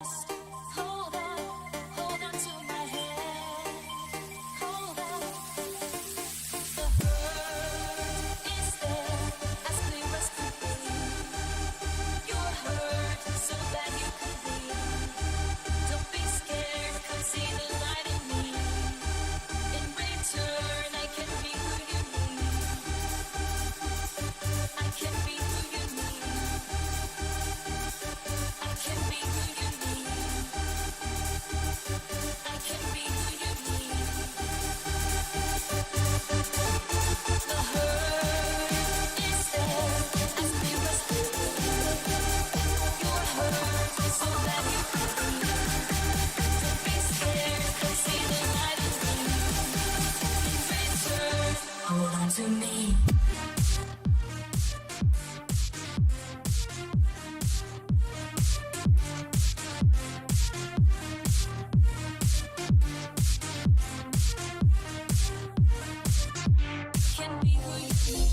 Hold on to my hand. Hold on. The hurt is there, as clear as could be. You're hurt, so that you could be. Don't be scared, come see the light in me. In return, I can be who you need. I can be who you need. I can be who you need. I can be who you need. The hurt is there, as clear as could be. You're hurt, so that you could be. Don't be scared, come see the light in me. In return, hold on to me. Can be who you need.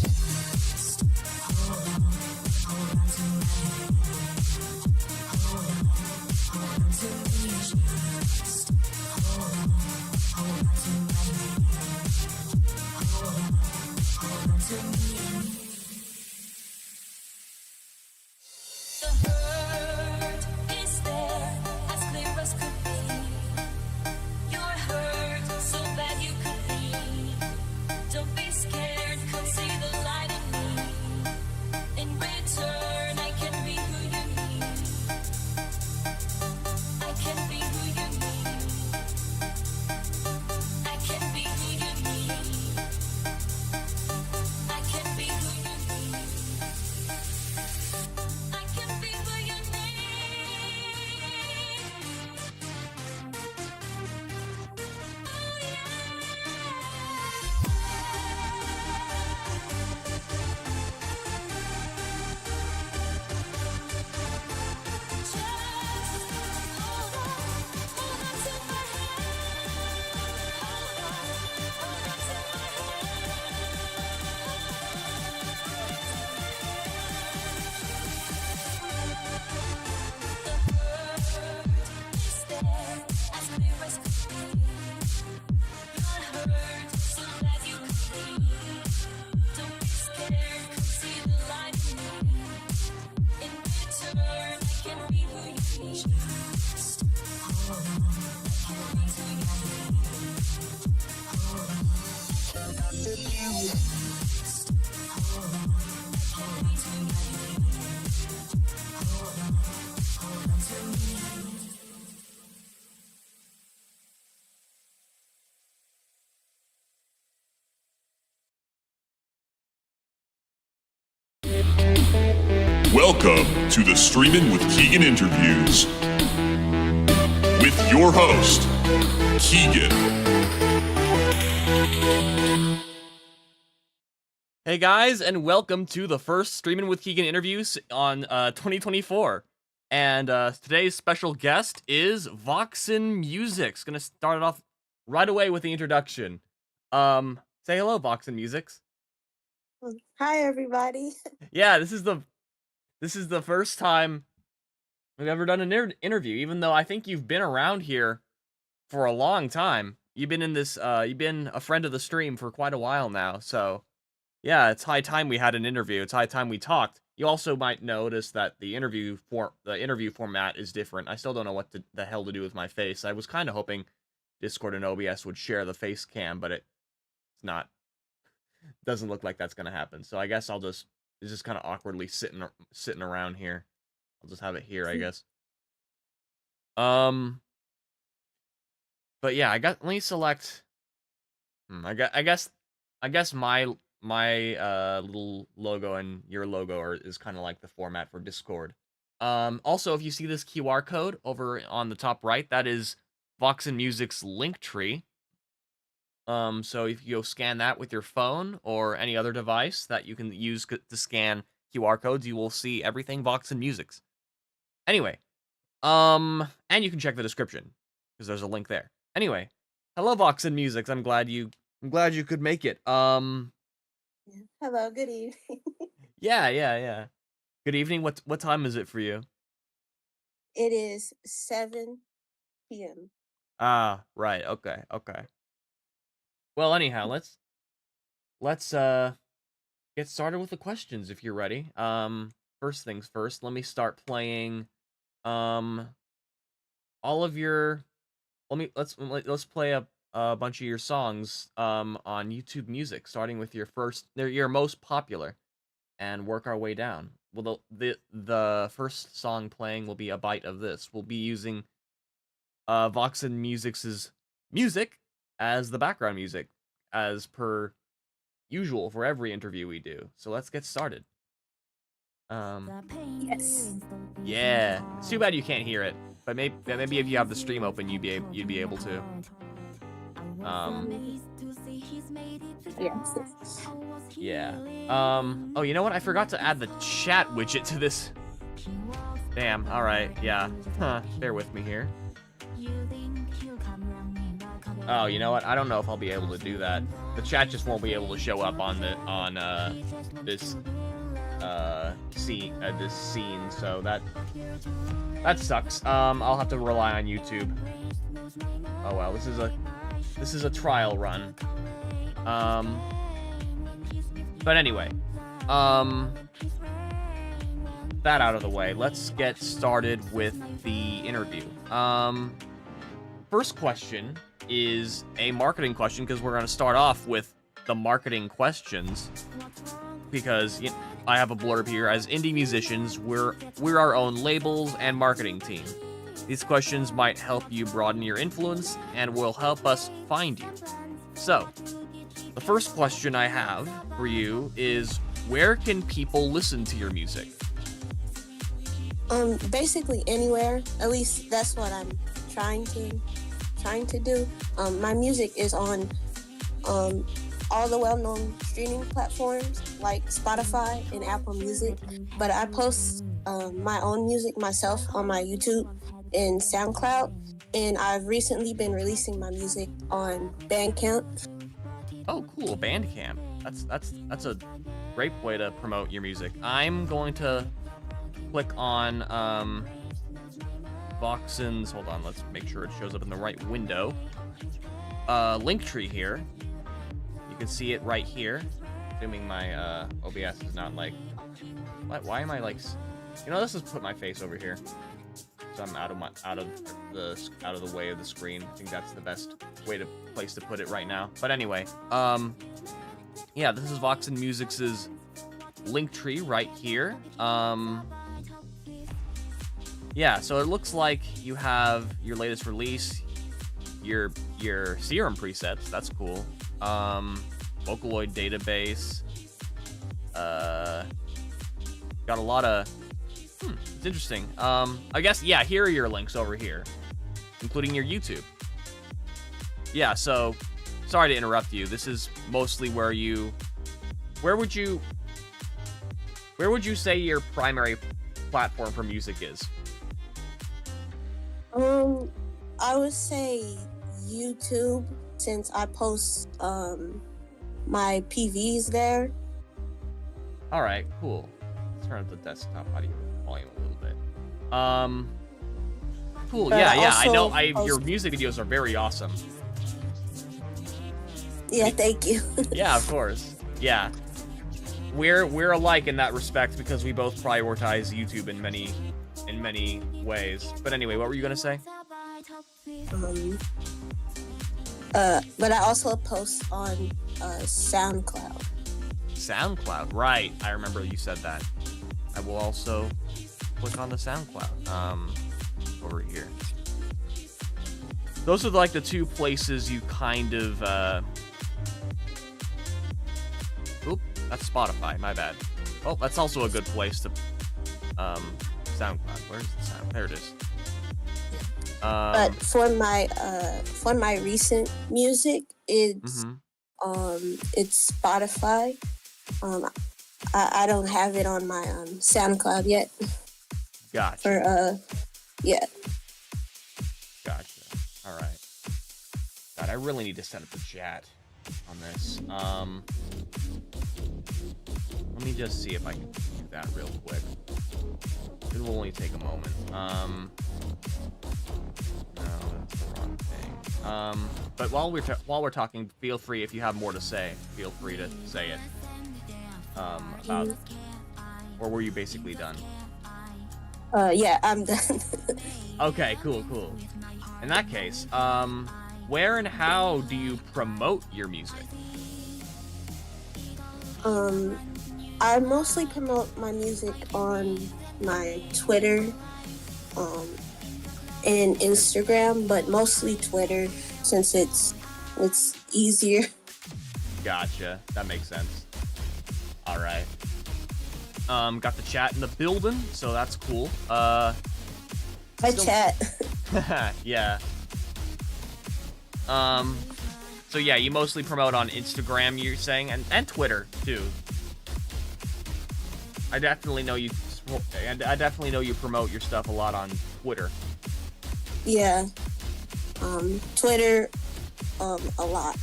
Hold on to my hand. Hold on to me. Hold on to my hand. Hold on to me. The hurt is there, as clear as could be. You're hurt, so bad you could be. Don't be scared, come see the light in me. In return, I can be who you need. I can be who you need. I can be who you need. I can be who you need. I can be who you Welcome to the Streamin' with Keegan interviews with your host, Keegan. Hey guys, and welcome to the first Streamin' with Keegan interviews on 2024. And today's special guest is Voxinmusix. Gonna start it off right away with the introduction. Say hello, Voxinmusix. Hi, everybody. Yeah, this is the first time we've ever done an interview, even though I think you've been around here for a long time. You've been in this, you've been a friend of the stream for quite a while now, so yeah, it's high time we had an interview. It's high time we talked. You also might notice that the interview format is different. I still don't know what the hell to do with my face. I was kind of hoping Discord and OBS would share the face cam, but it's not. Doesn't look like that's gonna happen. So I guess it's just kind of awkwardly sitting around here. I'll just have it here, I guess. But yeah, let me select. I guess my little logo and your logo is kind of like the format for Discord. Also, if you see this QR code over on the top right, that is Voxinmusix's link tree. So if you go scan that with your phone or any other device that you can use to scan QR codes, you will see everything Voxinmusix. Anyway, and you can check the description because there's a link there. Anyway, hello Voxinmusix. I'm glad you could make it. Hello, good evening. Yeah. Good evening. What time is it for you? It is 7 p.m. Ah, right. Okay. Okay. Well, anyhow, let's get started with the questions if you're ready. First things first, let me start playing um all of your let's play a bunch of your songs on YouTube Music, starting with your most popular and work our way down. Well, the first song playing will be A Bite of This. We'll be using Voxinmusix's music as the background music, as per usual for every interview we do. So let's get started. Yes. Yeah. It's too bad you can't hear it, but maybe if you have the stream open, you'd be able to. Yes. Yeah. Oh, you know what? I forgot to add the chat widget to this. Damn. All right. Yeah. Huh. Bear with me here. Oh, you know what? I don't know if I'll be able to do that. The chat just won't be able to show up on this scene, so that sucks. I'll have to rely on YouTube. Oh well, this is a trial run. But anyway, that out of the way, let's get started with the interview. First question is a marketing question, because we're going to start off with the marketing questions, because I have a blurb here. As indie musicians, we're our own labels and marketing team. These questions might help you broaden your influence and will help us find you. So, the first question I have for you is, where can people listen to your music? Basically anywhere. At least that's what I'm trying to do. My music is on all the well-known streaming platforms like Spotify and Apple Music, but I post my own music myself on my YouTube and SoundCloud, and I've recently been releasing my music on Bandcamp. Oh, cool, Bandcamp. That's a great way to promote your music. I'm going to click on Voxin's, hold on, let's make sure it shows up in the right window. Linktree here. You can see it right here. Assuming my OBS is not like, why am I like, let's just put my face over here, so I'm out of the way of the screen. I think that's the best place to put it right now. But anyway, yeah, this is Voxinmusix's Linktree right here. Yeah, so it looks like you have your latest release, your Serum presets. That's cool. Vocaloid database. Got a lot of. It's interesting. I guess, yeah. Here are your links over here, including your YouTube. Yeah. So, sorry to interrupt you. This is mostly where would you say your primary platform for music is? I would say YouTube, since I post my PVs there. All right, cool. Let's turn up the desktop audio volume a little bit. Cool. But Yeah. I know. post- Your music videos are very awesome. Yeah, thank you. Yeah, of course. Yeah, we're alike in that respect, because we both prioritize YouTube in many ways. But anyway, what were you gonna say? But I also post on SoundCloud. SoundCloud, right? I remember you said that. I will also click on the SoundCloud over here. Those are like the two places you kind of oop, that's Spotify, my bad. Oh, that's also a good place to SoundCloud. Where's the sound? There it is. But for my recent music, it's it's Spotify. I don't have it on my SoundCloud yet. Gotcha. Yeah. Gotcha. All right. God, I really need to set up the chat on this. Let me just see if I can do that real quick. It will only take a moment. No, that's the wrong thing. But while we're talking, feel free, if you have more to say, feel free to say it. About, or were you basically done? Yeah, I'm done. Okay, cool. In that case, where and how do you promote your music? I mostly promote my music on my Twitter, and Instagram, but mostly Twitter since it's easier. Gotcha. That makes sense. All right. Got the chat in the building, so that's cool. I chat. Yeah. So yeah, you mostly promote on Instagram, you're saying, and Twitter too. I definitely know you promote your stuff a lot on Twitter. Yeah. Twitter, a lot.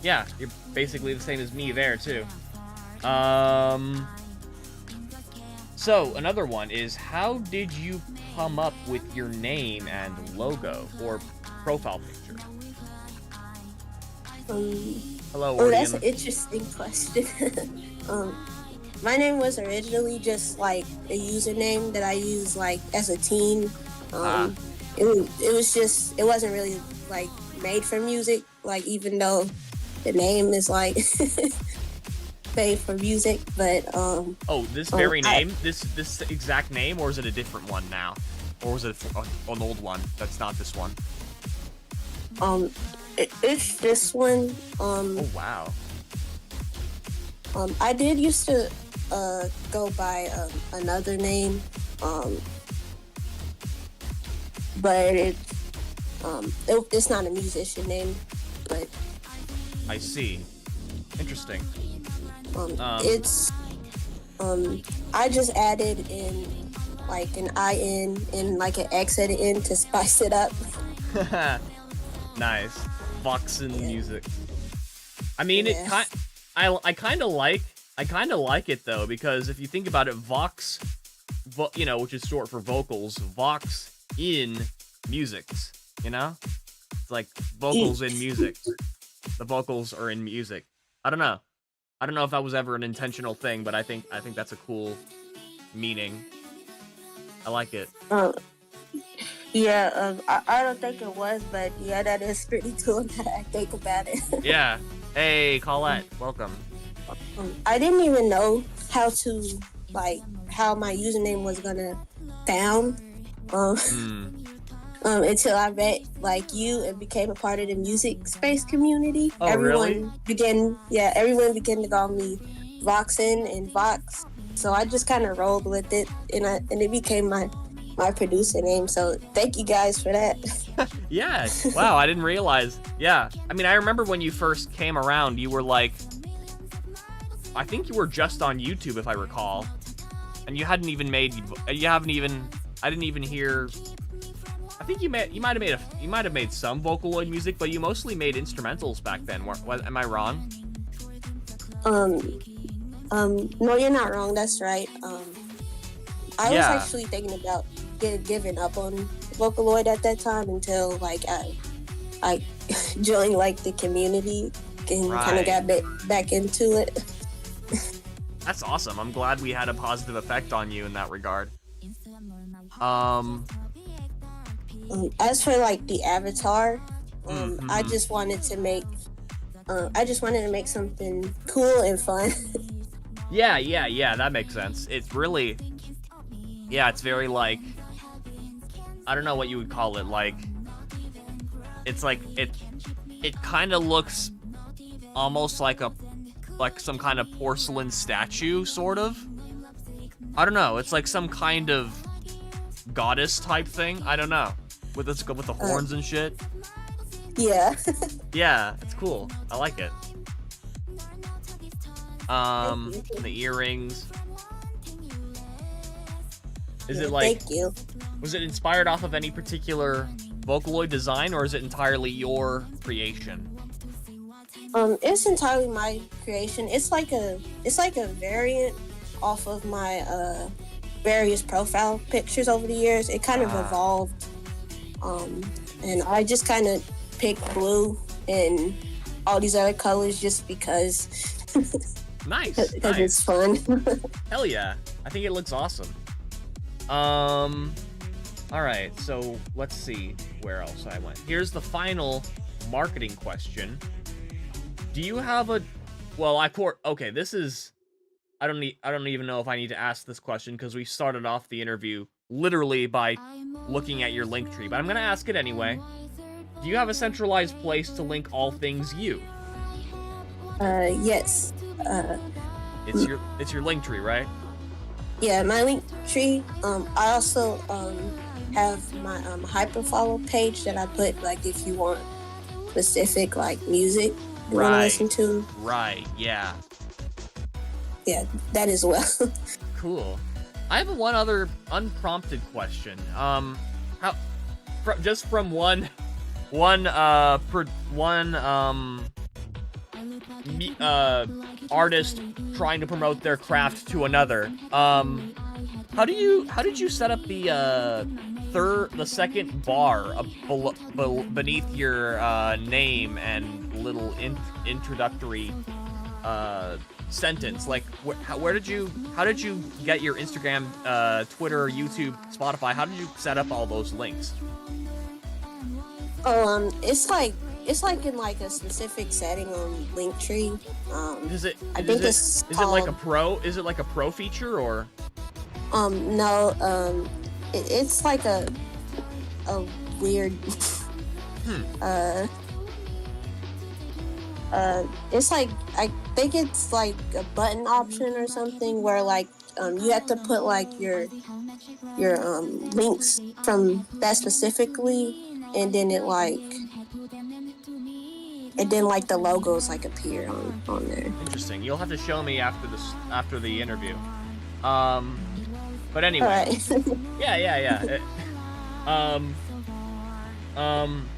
Yeah, you're basically the same as me there too. So another one is, how did you come up with your name and logo or profile picture? Hello, Oh, that's Ordean. an interesting question. My name was originally just like a username that I used like as a teen. It wasn't really like made for music, like even though the name is like made for music, but Oh, this very name, this exact name, or is it a different one now, or was it an old one that's not this one? It's this one. Oh wow. I did used to go by another name, but it's not a musician name, but I see. Interesting. it's I just added in like an IN and like an X at the end to spice it up. Nice. Voxinmusix. I mean, Yeah. I kind of like it though, because if you think about it, Vox, which is short for vocals, Vox in musics, it's like vocals in music. The vocals are in music. I don't know if that was ever an intentional thing, but I think that's a cool meaning. I like it. Yeah, I don't think it was, but yeah, that is pretty cool that I think about it. Yeah. Hey, Colette, welcome. I didn't even know how my username was gonna sound until I met like you and became a part of the music space community. Oh, everyone began to call me Voxin and Vox, so I just kind of rolled with it, and it became my producer name. So thank you guys for that. Yeah. Wow, I didn't realize. Yeah. I mean, I remember when you first came around, you were like, I think you were just on YouTube, if I recall. And you hadn't even made, I didn't even hear, I think you might have made some Vocaloid music, but you mostly made instrumentals back then. Am I wrong? No, you're not wrong. That's right. I was Yeah. actually thinking about giving up on Vocaloid at that time until like I joined like the community and kind Right. of got back into it. That's awesome. I'm glad we had a positive effect on you in that regard. As for like the avatar, Mhm. I just wanted to make something cool and fun. Yeah, that makes sense. It's really, it's very like, I don't know what you would call it, like, it's like, it kind of looks almost like some kind of porcelain statue, sort of. I don't know, it's like some kind of goddess type thing, I don't know, with the horns and shit. Yeah. Yeah, it's cool, I like it. Thank you. The earrings. Is it like, Thank you. was it inspired off of any particular Vocaloid design, or is it entirely your creation? It's entirely my creation. It's like a variant off of my various profile pictures over the years. It kind of Ah. evolved, and I just kind of picked blue and all these other colors just because Nice. because it's fun. Hell yeah. I think it looks awesome. Alright, so let's see where else I went. Here's the final marketing question. Do you have a... Well, okay, this is... I don't even know if I need to ask this question because we started off the interview literally by looking at your link tree, but I'm gonna ask it anyway. Do you have a centralized place to link all things you? Yes. It's your link tree, right? Yeah, my link tree. I also have my hyperfollow page that I put, like, if you want specific, like, music you want to listen to. Right, yeah. Yeah, that as well. Cool. I have one other unprompted question. Just from one artist trying to promote their craft to another. How did you set up the second bar beneath your name and little introductory sentence? Like, how did you get your Instagram, Twitter, YouTube, Spotify? How did you set up all those links? Oh, it's like in like a specific setting on Linktree. Is it like a pro feature or? No, it's like a weird. It's like, I think it's like a button option or something where like you have to put like your links from that specifically, and then the logos like appear on there. Interesting. You'll have to show me after the interview. But anyway. Alright. Yeah.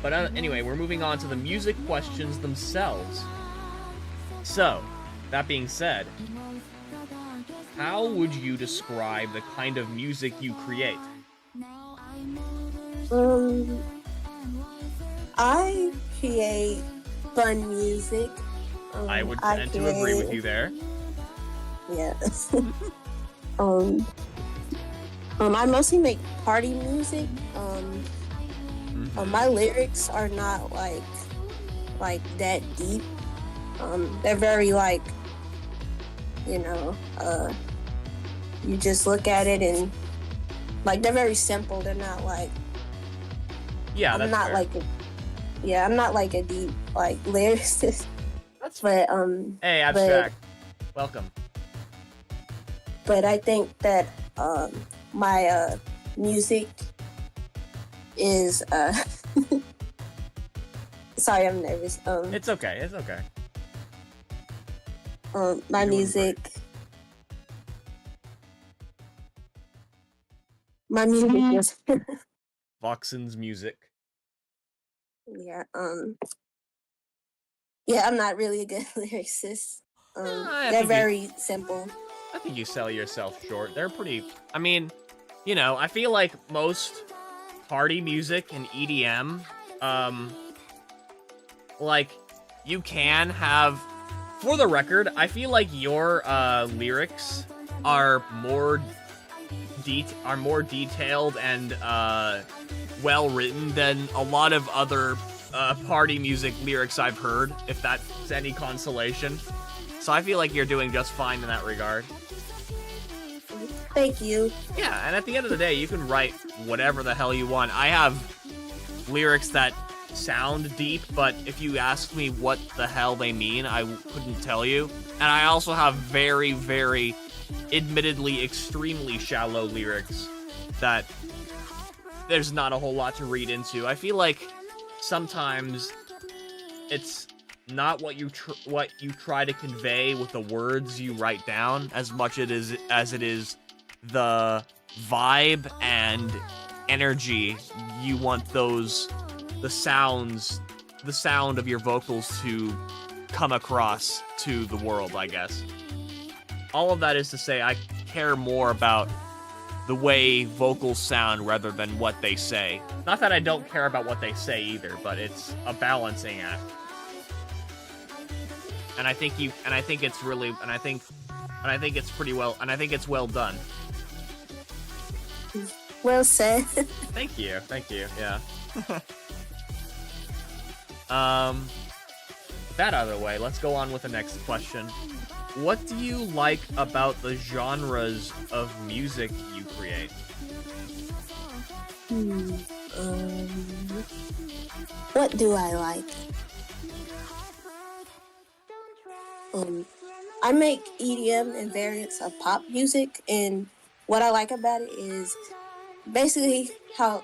But anyway, we're moving on to the music questions themselves. So, that being said, how would you describe the kind of music you create? I create fun music. I would tend to agree with you there. Yeah. I mostly make party music. My lyrics are not like that deep. They're very like, you just look at it and like they're very simple. They're not like, yeah, I'm not fair. I'm not like a deep like lyricist. That's but hey, abstract. Welcome. But I think that my music is sorry, I'm nervous. It's okay. My music is Voxinmusix. yeah. Yeah, I'm not really a good lyricist. They're very simple. I think you sell yourself short. They're pretty... I mean, I feel like most party music and EDM, like, you can have... For the record, I feel like your lyrics are more detailed and well written than a lot of other party music lyrics I've heard, if that's any consolation. So I feel like you're doing just fine in that regard. Thank you. Yeah, and at the end of the day, you can write whatever the hell you want. I have lyrics that sound deep, but if you asked me what the hell they mean, I couldn't tell you. And I also have very, very, admittedly, extremely shallow lyrics that there's not a whole lot to read into. I feel like sometimes it's not what you try to convey with the words you write down as much as it is the vibe and energy you want the sound of your vocals to come across to the world, I guess. All of that is to say, I care more about the way vocals sound rather than what they say. Not that I don't care about what they say either, but it's a balancing act. And I think it's pretty well, and I think it's well done. Well said. Thank you, yeah. That out of the way, let's go on with the next question. What do you like about the genres of music you create? What do I like? I make EDM and variants of pop music, and what I like about it is basically how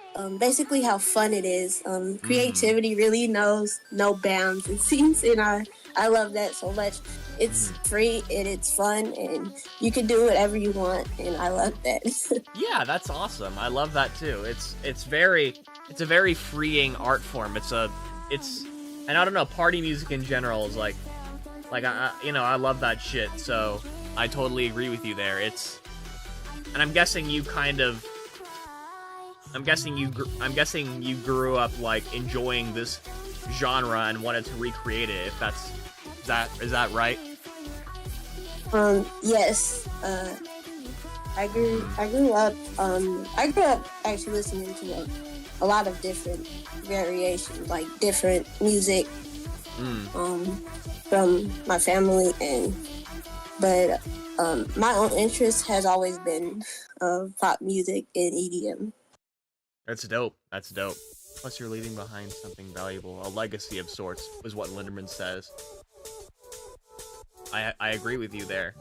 fun it is. Creativity really knows no bounds, it seems, and I love that so much. It's free and it's fun, and you can do whatever you want, and I love that. Yeah, that's awesome. I love that too. It's a very freeing art form. And I don't know, party music in general is like I love that shit. So I totally agree with you there. And I'm guessing you grew up like enjoying this genre and wanted to recreate it. If is that right? Yes. I grew up actually listening to a lot of different variations, like different music from my family, but my own interest has always been pop music and EDM. That's dope. Plus, you're leaving behind something valuable, a legacy of sorts, is what Linderman says. I agree with you there.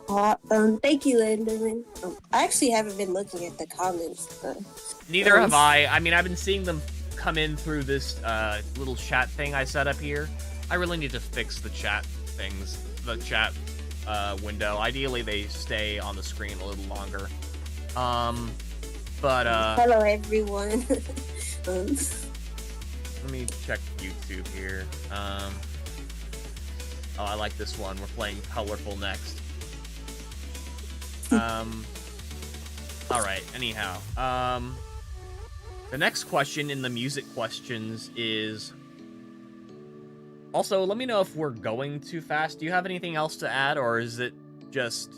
Thank you, Linderman. I actually haven't been looking at the comments. Neither have I. I mean, I've been seeing them come in through this little chat thing I set up here. I really need to fix the chat window. Ideally, they stay on the screen a little longer. Hello, everyone. Let me check YouTube here. Oh, I like this one. We're playing Colorful next. Alright, anyhow. The next question in the music questions is... Also, let me know if we're going too fast. Do you have anything else to add, or is it just...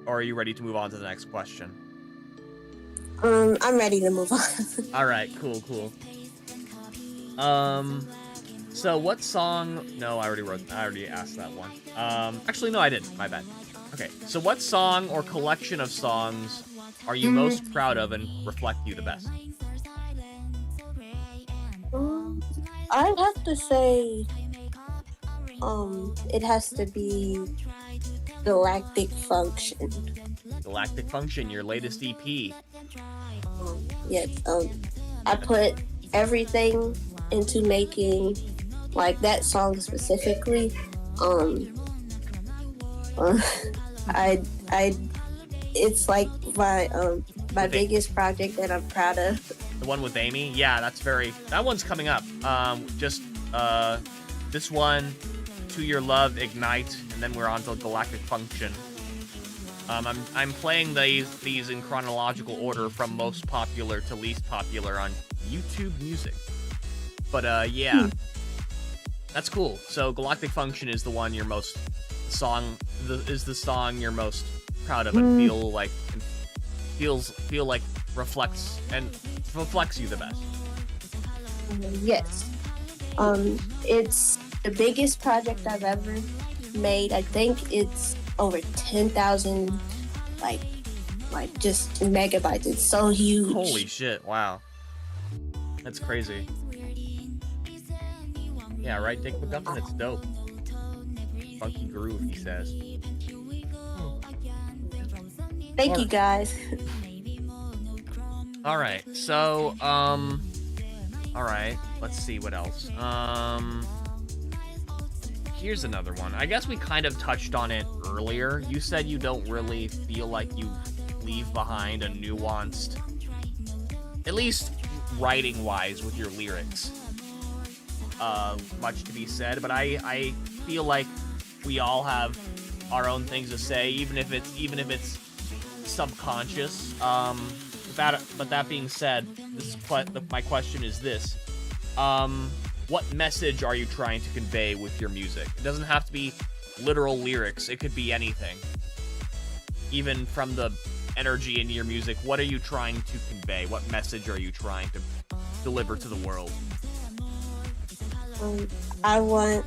Or are you ready to move on to the next question? I'm ready to move on. Alright, cool. So what song... No, I already asked that one. Actually, no, I didn't. My bad. Okay, so what song or collection of songs are you most proud of and reflect you the best? I'd have to say, it has to be Galactic Function. Galactic Function, your latest EP. Yes, I put everything into making, like, that song specifically. It's like my biggest project that I'm proud of. The one with Amy? Yeah, that one's coming up. This one, To Your Love, Ignite, and then we're on to Galactic Function. I'm playing these in chronological order from most popular to least popular on YouTube Music. But yeah, that's cool. So Galactic Function is the one you're most the song you're most proud of and feel like reflects you the best. Yes. It's the biggest project I've ever made. I think it's over 10,000 like just megabytes. It's so huge. Holy shit, wow. That's crazy. Yeah, right, Dick McGuffin, it's dope. Funky groove, he says. Thank you, guys. Alright, so, alright, let's see what else. Here's another one. I guess we kind of touched on it earlier. You said you don't really feel like you leave behind a nuanced, at least writing-wise with your lyrics. Much to be said, but I feel like we all have our own things to say, even if it's subconscious. But that being said, my question is this: what message are you trying to convey with your music? It doesn't have to be literal lyrics. It could be anything. Even from the energy in your music, what are you trying to convey? What message are you trying to deliver to the world? I want.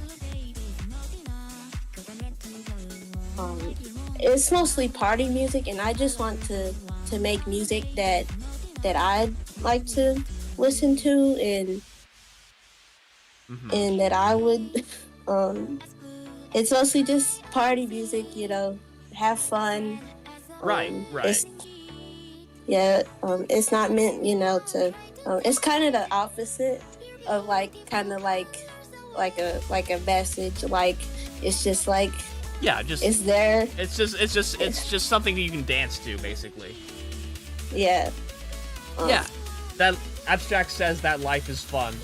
It's mostly party music, and I just want to make music that I'd like to listen to, and that I would. It's mostly just party music, have fun. Right. It's not meant, to. It's kind of the opposite of like a message. Like it's just like. Yeah, just it's there. It's just something that you can dance to, basically. Yeah. Yeah. That Abstract says that life is fun.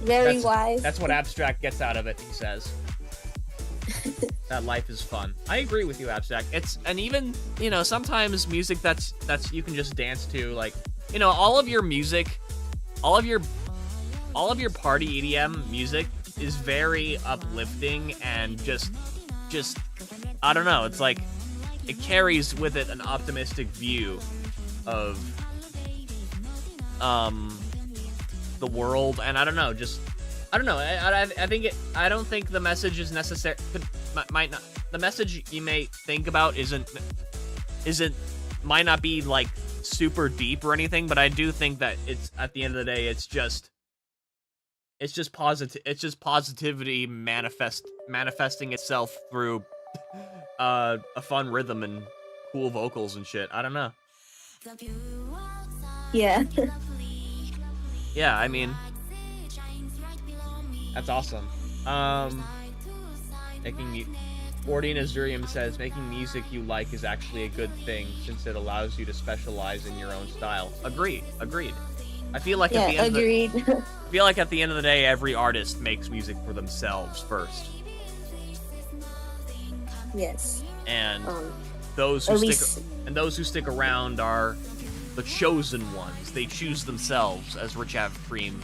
Very wise. That's what Abstract gets out of it, he says. That life is fun. I agree with you, Abstract. And even, sometimes music that's you can just dance to, like, all of your music, all of your party EDM music is very uplifting and just I don't know, it's like it carries with it an optimistic view of the world, and I don't know, I don't think the message is necessary. Might not, the message you may think about might not be like super deep or anything, but I do think that it's, at the end of the day, it's just positivity manifesting itself through a fun rhythm and cool vocals and shit. I don't know. Yeah. Yeah, I mean, that's awesome. Ordine Azurium says, making music you like is actually a good thing since it allows you to specialize in your own style. Agreed. I feel like at the end of the day, every artist makes music for themselves first. Yes. And those who stick around are the chosen ones. They choose themselves, as Rich Av Cream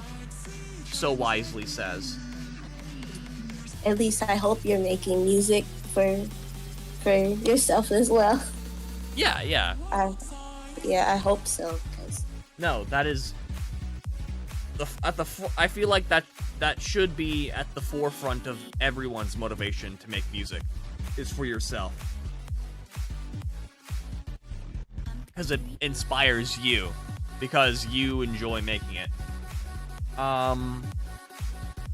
so wisely says. At least I hope you're making music for yourself as well. Yeah. I hope so. No, that is I feel like that should be at the forefront of everyone's motivation to make music, is for yourself, because it inspires you, because you enjoy making it.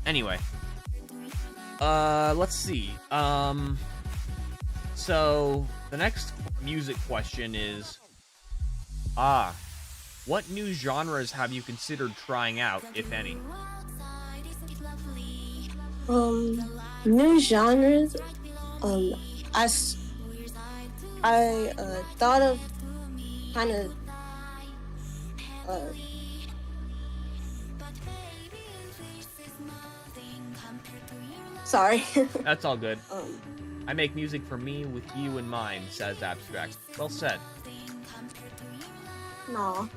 Anyway, let's see. So the next music question is, what new genres have you considered trying out, if any? New genres. I thought of kind of sorry. That's all good. I make music for me with you in mind, says Abstract. Well said. No.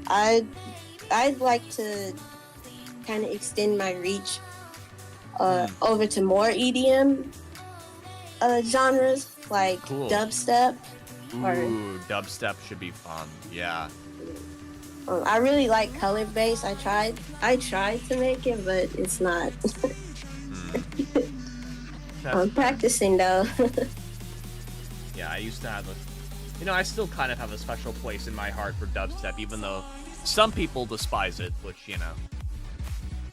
I'd like to kind of extend my reach over to more EDM genres, like dubstep. Ooh, dubstep should be fun. Yeah. I really like color bass. I tried to make it, but it's not. I'm practicing though. Yeah, I used to have I still kind of have a special place in my heart for dubstep, even though some people despise it, which,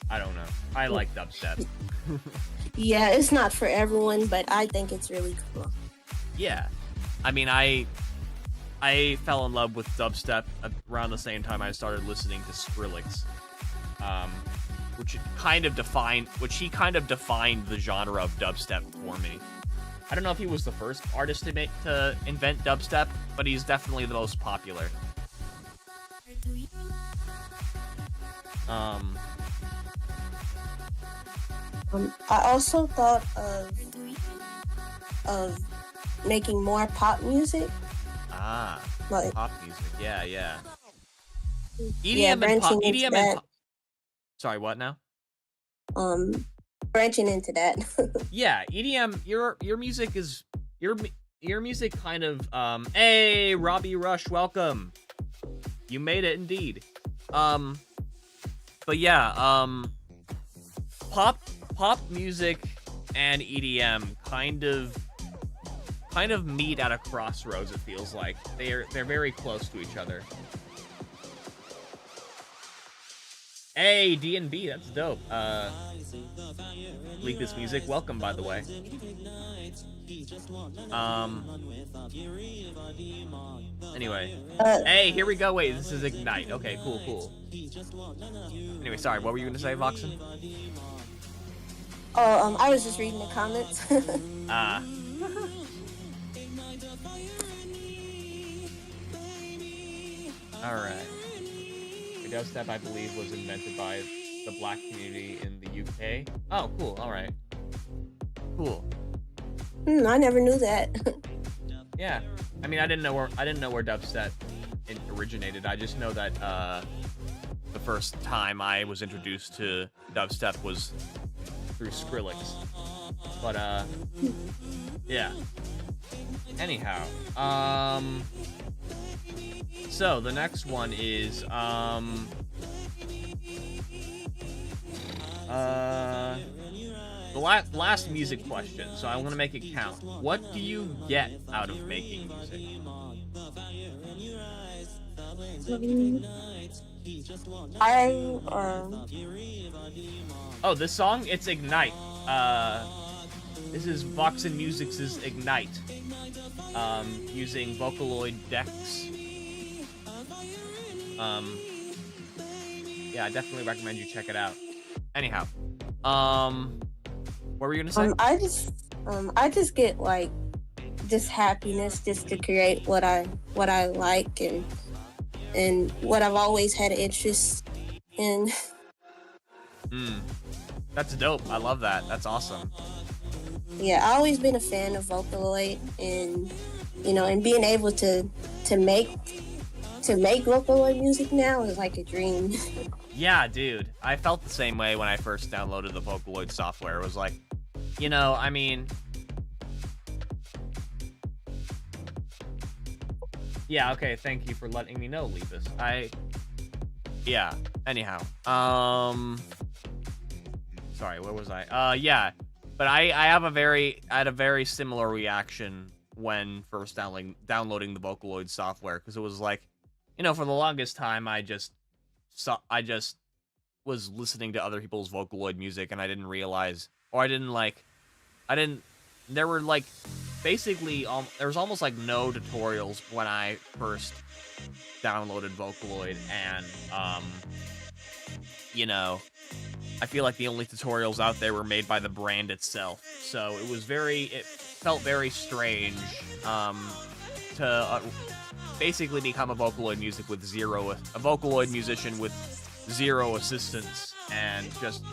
I don't know. I like dubstep. Yeah, it's not for everyone, but I think it's really cool. Yeah. I mean, I fell in love with dubstep around the same time I started listening to Skrillex, which he kind of defined the genre of dubstep for me. I don't know if he was the first artist to invent dubstep, but he's definitely the most popular. I also thought of of making more pop music. Ah, Like, pop music. Yeah, yeah. yeah, EDM and pop. branching into EDM and that. pop. Sorry, what now? Branching into that. Yeah, EDM. Your music is your music kind of. Hey, Robbie Rush, welcome. You made it indeed. But yeah, pop music and EDM kind of meet at a crossroads. It feels like they're very close to each other. Hey, D&B, that's dope. Leak This Music, welcome, by the way. Anyway. Hey, here we go. Wait, this is Ignite. Okay, cool. Anyway, sorry, what were you gonna say, Voxin? Oh, I was just reading the comments. Ah. Alright. Dubstep, I believe, was invented by the black community in the UK. Oh, cool. All right. Cool. I never knew that. Yeah. I mean, I didn't know where dubstep originated. I just know that the first time I was introduced to dubstep was through Skrillex. But yeah. Anyhow, so the next one is the last music question. So I want to make it count. What do you get out of making music? Oh, this song? It's Ignite. This is Voxinmusix's Ignite. Using Vocaloid decks. Yeah, I definitely recommend you check it out. Anyhow, what were you gonna say? I just get like just happiness just to create what I like and what I've always had an interest in. That's dope. I love that. That's awesome. Yeah, I've always been a fan of Vocaloid, and and being able to make Vocaloid music now is like a dream. Yeah, dude. I felt the same way when I first downloaded the Vocaloid software. It was like, I mean... Yeah, okay, thank you for letting me know, Lepus. Yeah, anyhow. Sorry, where was I? Yeah. But I had a very similar reaction when first downloading the Vocaloid software, because it was like, for the longest time, I just was listening to other people's Vocaloid music, and I didn't realize, or there were like, basically, there was almost like no tutorials when I first downloaded Vocaloid, and, I feel like the only tutorials out there were made by the brand itself, so it felt very strange, to, basically become a Vocaloid musician with zero assistance, and just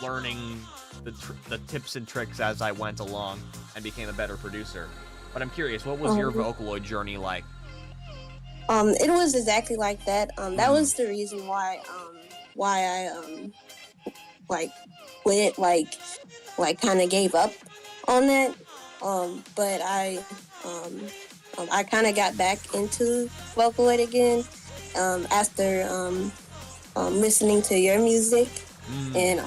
learning the tips and tricks as I went along and became a better producer. But I'm curious, what was your Vocaloid journey like? It was exactly like that. That was the reason why I quit, kind of gave up on that. But I kind of got back into Vocaloid again after listening to your music, and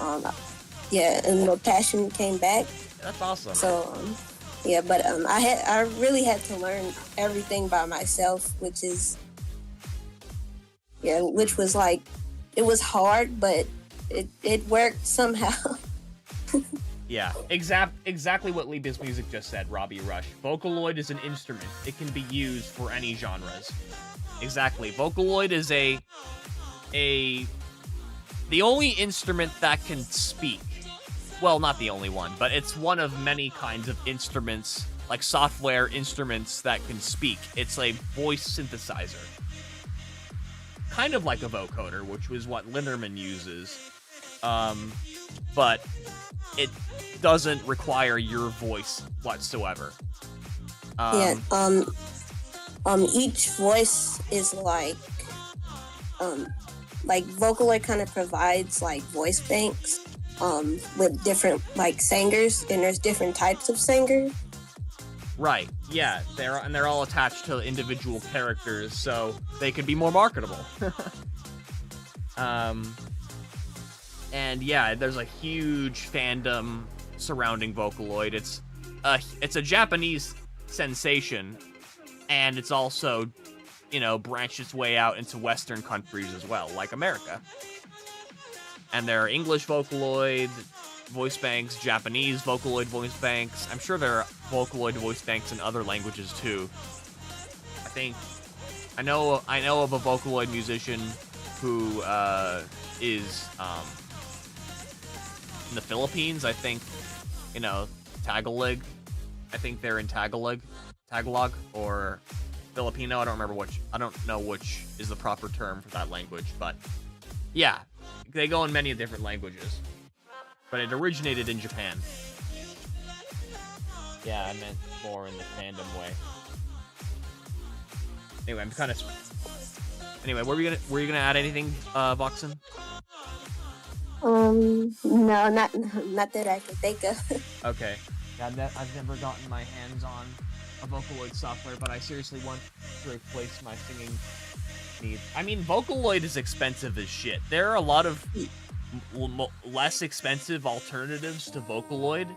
and the passion came back. That's awesome. So but I really had to learn everything by myself, which was like, it was hard, but it worked somehow. Yeah, exactly what Leap's Music just said, Robbie Rush. Vocaloid is an instrument. It can be used for any genres. Exactly. Vocaloid is the only instrument that can speak. Well, not the only one, but it's one of many kinds of instruments, like software instruments that can speak. It's a voice synthesizer. Kind of like a vocoder, which was what Linderman uses. but it doesn't require your voice whatsoever. Yeah. Each voice is like Vocaloid kind of provides like voice banks with different like singers, and there's different types of singers. Right. Yeah. They're all attached to individual characters, so they could be more marketable. And yeah, there's a huge fandom surrounding Vocaloid. It's a Japanese sensation, and it's also, branched its way out into Western countries as well, like America. And there are English Vocaloid voice banks, Japanese Vocaloid voice banks. I'm sure there are Vocaloid voice banks in other languages too. I know of a Vocaloid musician who is in the Philippines. I think, Tagalog. I think they're in Tagalog or Filipino. I don't know which is the proper term for that language, but yeah, they go in many different languages. But it originated in Japan. Yeah, I meant more in the fandom way. Anyway, Anyway, were you gonna add anything, Voxin? No, not that I can think of. Okay. Yeah, I've never gotten my hands on a Vocaloid software, but I seriously want to replace my singing needs. I mean, Vocaloid is expensive as shit. There are a lot of less expensive alternatives to Vocaloid.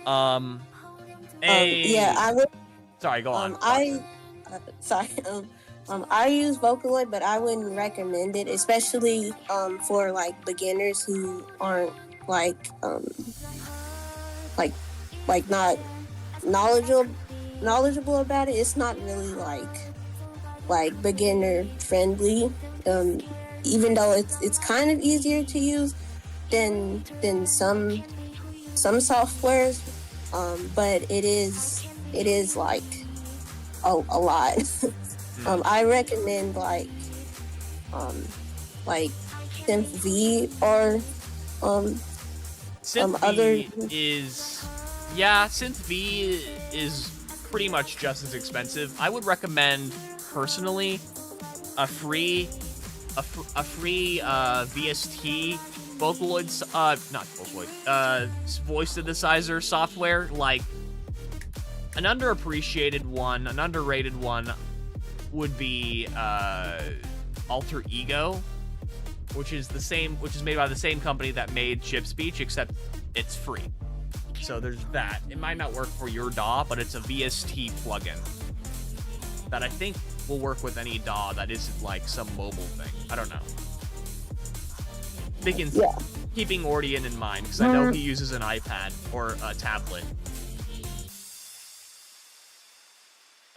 Yeah, I would. Sorry, go on. I use Vocaloid, but I wouldn't recommend it, especially for like beginners who aren't not knowledgeable about it. It's not really like beginner friendly. Even though it's kind of easier to use than some softwares, but it is like a lot. I recommend like SynthV or SynthV SynthV is pretty much just as expensive. I would recommend personally a free VST Vocaloid, not Vocaloid, voice synthesizer software. Like an underappreciated one, an underrated one would be Alter Ego, which is made by the same company that made Chip Speech, except it's free. So there's that. It might not work for your DAW, but it's a VST plugin that I think will work with any DAW that isn't like some mobile thing. I don't know. Keeping Ordian in mind, because I know he uses an iPad or a tablet.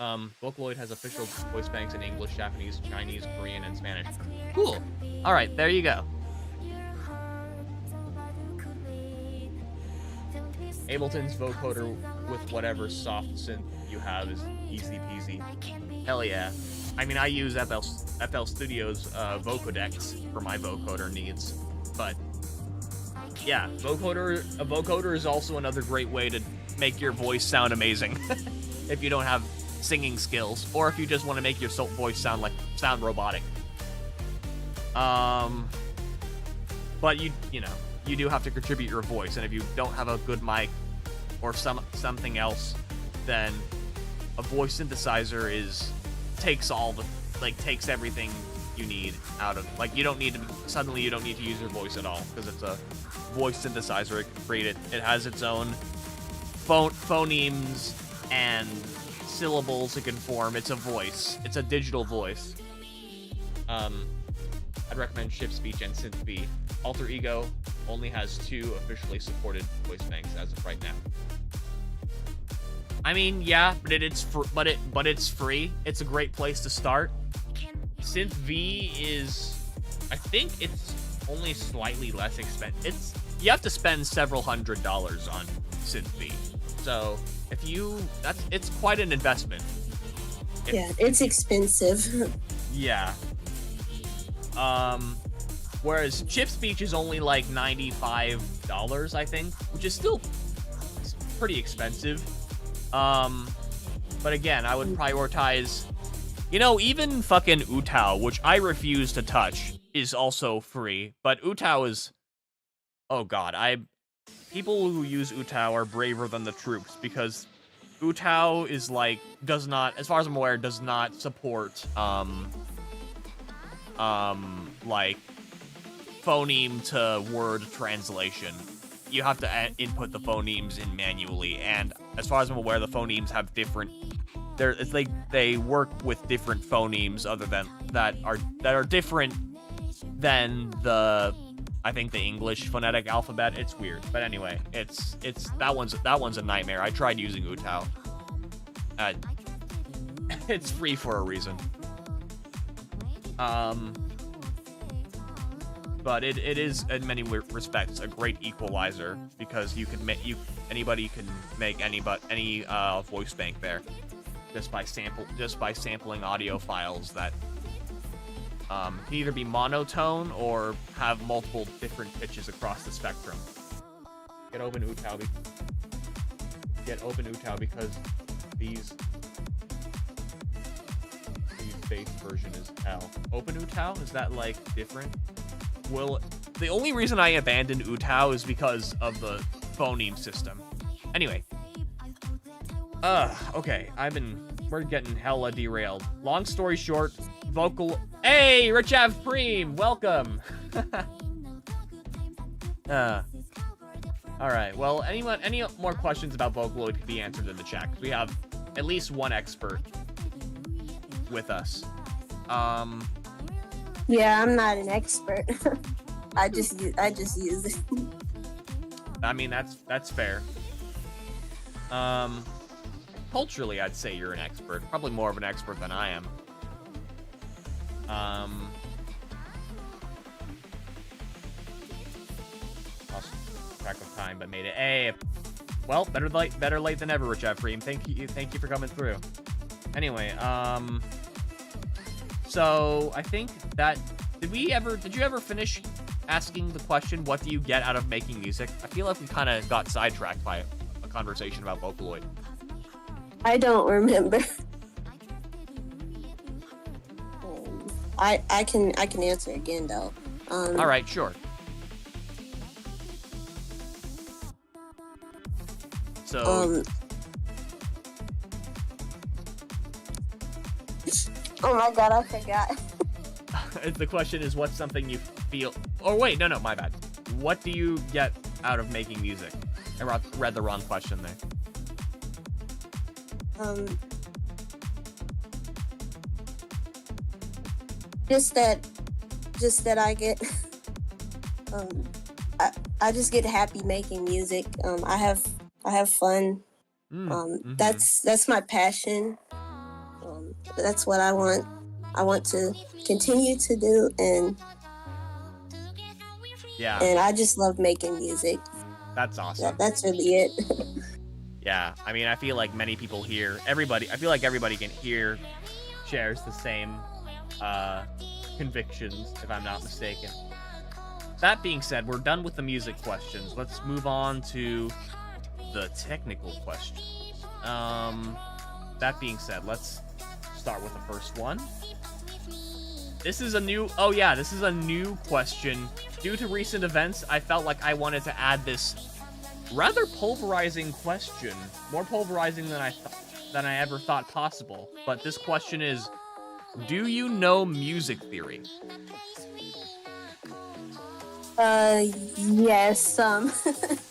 Vocaloid has official voice banks in English, Japanese, Chinese, Korean, and Spanish. Cool. All right, there you go. Ableton's vocoder with whatever soft synth you have is easy peasy. Hell yeah. I mean, I use FL Studio's Vocodex for my vocoder needs, but yeah, a vocoder is also another great way to make your voice sound amazing if you don't have singing skills, or if you just want to make your voice sound robotic. But you do have to contribute your voice, and if you don't have a good mic or something else, then a voice synthesizer takes everything you need out of, like, you don't need to use your voice at all, because it's a voice synthesizer. It can create it. It has its own phonemes and syllables it can form. It's a voice. It's a digital voice. I'd recommend Chip Speech and SynthV. Alter Ego only has 2 officially supported voice banks as of right now. I mean, yeah, but it's free. It's a great place to start. SynthV is, I think it's only slightly less expensive. You have to spend several $100s on SynthV. So it's quite an investment. Yeah, it's expensive. Yeah. Whereas chip speech is only like $95, I think, which is still pretty expensive. But again, I would prioritize, you know, even fucking Utao, which I refuse to touch, is also free. But Utao is, oh god, people who use Utao are braver than the troops, because Utao is like, does not, as far as I'm aware, does not support, like, phoneme to word translation. You have to input the phonemes in manually, and as far as I'm aware, the phonemes have different, they work with different phonemes other than, that are different than the, I think, the English phonetic alphabet. It's weird, but anyway, it's that one's a nightmare. I tried using Utao. It's free for a reason. But it is in many respects a great equalizer, because you can anybody can make any voice bank there just by sampling audio files that can either be monotone or have multiple different pitches across the spectrum. Get open Utao because these base version is hell. Open Utao? Is that like different? Well, the only reason I abandoned Utao is because of the phoneme system. Anyway. Okay. We're getting hella derailed. Long story short, Hey, Richav Preem, welcome! Alright, well, any more questions about Vocaloid can be answered in the chat, because we have at least one expert with us. Yeah, I'm not an expert. I just use it. I mean, that's fair. Culturally, I'd say you're an expert. Probably more of an expert than I am. Lost track of time, but made it. Hey, well, better late than never, Rich Efreem. Thank you for coming through. Anyway, so I think that did you ever finish asking the question, what do you get out of making music? I feel like we kind of got sidetracked by a conversation about Vocaloid. I don't remember. I can answer again though. All right, sure. So. Oh my god, I forgot. The question is, what's something you feel? Oh wait, no, my bad. What do you get out of making music? I read the wrong question there. Just that I get, I just get happy making music. I have fun. That's my passion. That's what I want to continue to do, and and I just love making music. That's awesome. That's really it. Yeah, I mean, I feel like many people here, I feel like everybody can hear, shares the same convictions, if I'm not mistaken. That being said, we're done with the music questions. Let's move on to the technical questions. That being said, let's start with the first one. This is a new question. Due to recent events, I felt like I wanted to add this rather pulverizing question. More pulverizing than I ever thought possible. But this question is, do you know music theory? Yes,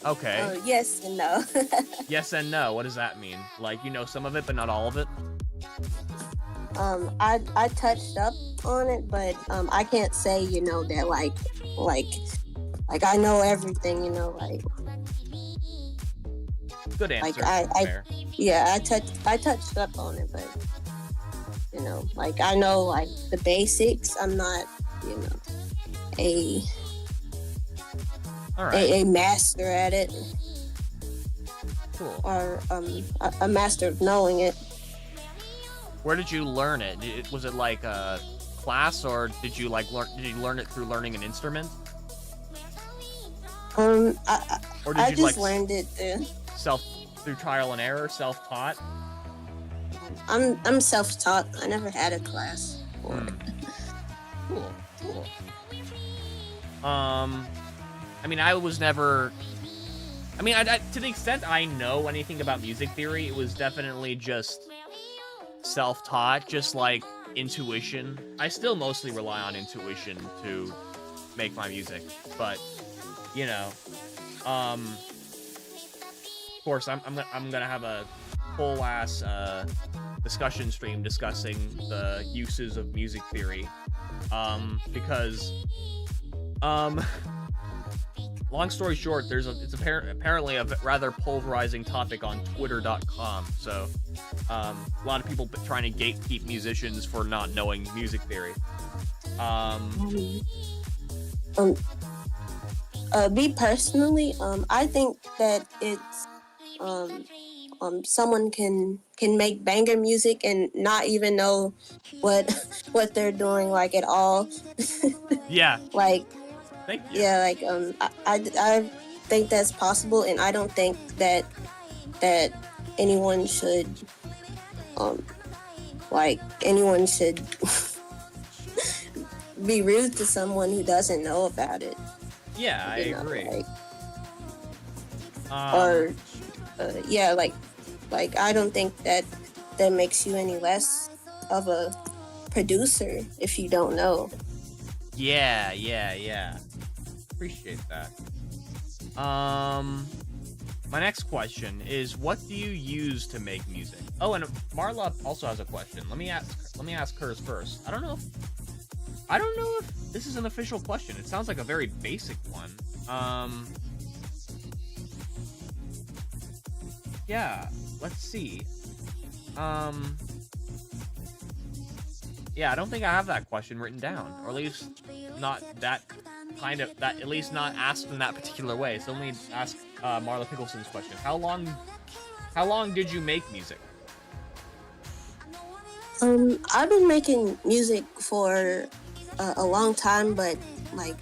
Okay. yes and no. Yes and no. What does that mean? Like, you know some of it, but not all of it? I touched up on it, but I can't say, that like I know everything, like. Good answer. Fair. Yeah, I touched up on it, but like I know like the basics. I'm not, a master at it. Cool. Or a master of knowing it. Where did you learn it? Was it like class, or did you learn it through learning an instrument? I Or did I you just learned it through trial and error, self-taught? I'm self-taught. I never had a class for it. Cool. I mean, I was never. I mean, to the extent I know anything about music theory, it was definitely just self-taught, just like intuition. I still mostly rely on intuition to make my music, but you know, of course, I'm gonna have a whole ass discussion stream discussing the uses of music theory, because long story short, it's apparently a rather polarizing topic on Twitter.com. So, a lot of people trying to gatekeep musicians for not knowing music theory. Me personally, I think that it's someone can make banger music and not even know what they're doing like at all. Yeah. Like. Thank you. Yeah, like I think that's possible, and I don't think that anyone should be rude to someone who doesn't know about it. Yeah, I agree. Like I don't think that makes you any less of a producer if you don't know. Yeah. Appreciate that. My next question is, what do you use to make music? Oh, and Marla also has a question. Let me ask hers first. I don't know if this is an official question. It sounds like a very basic one. Yeah, let's see. Yeah, I don't think I have that question written down, or at least not that at least not asked in that particular way. So let me ask Marla Pickleson's question. How long did you make music? I've been making music for a long time, but like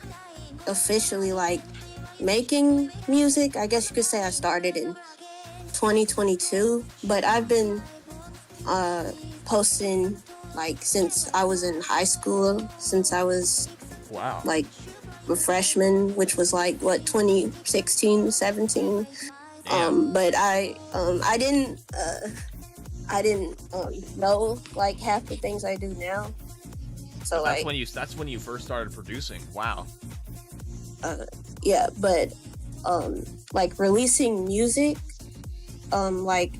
officially like making music, I guess you could say I started in 2022, but I've been posting like since I was in high school, since I was like a freshman, which was like 2016, 17. But I didn't know like half the things I do now. So that's when you first started producing. Wow. Yeah, but like releasing music like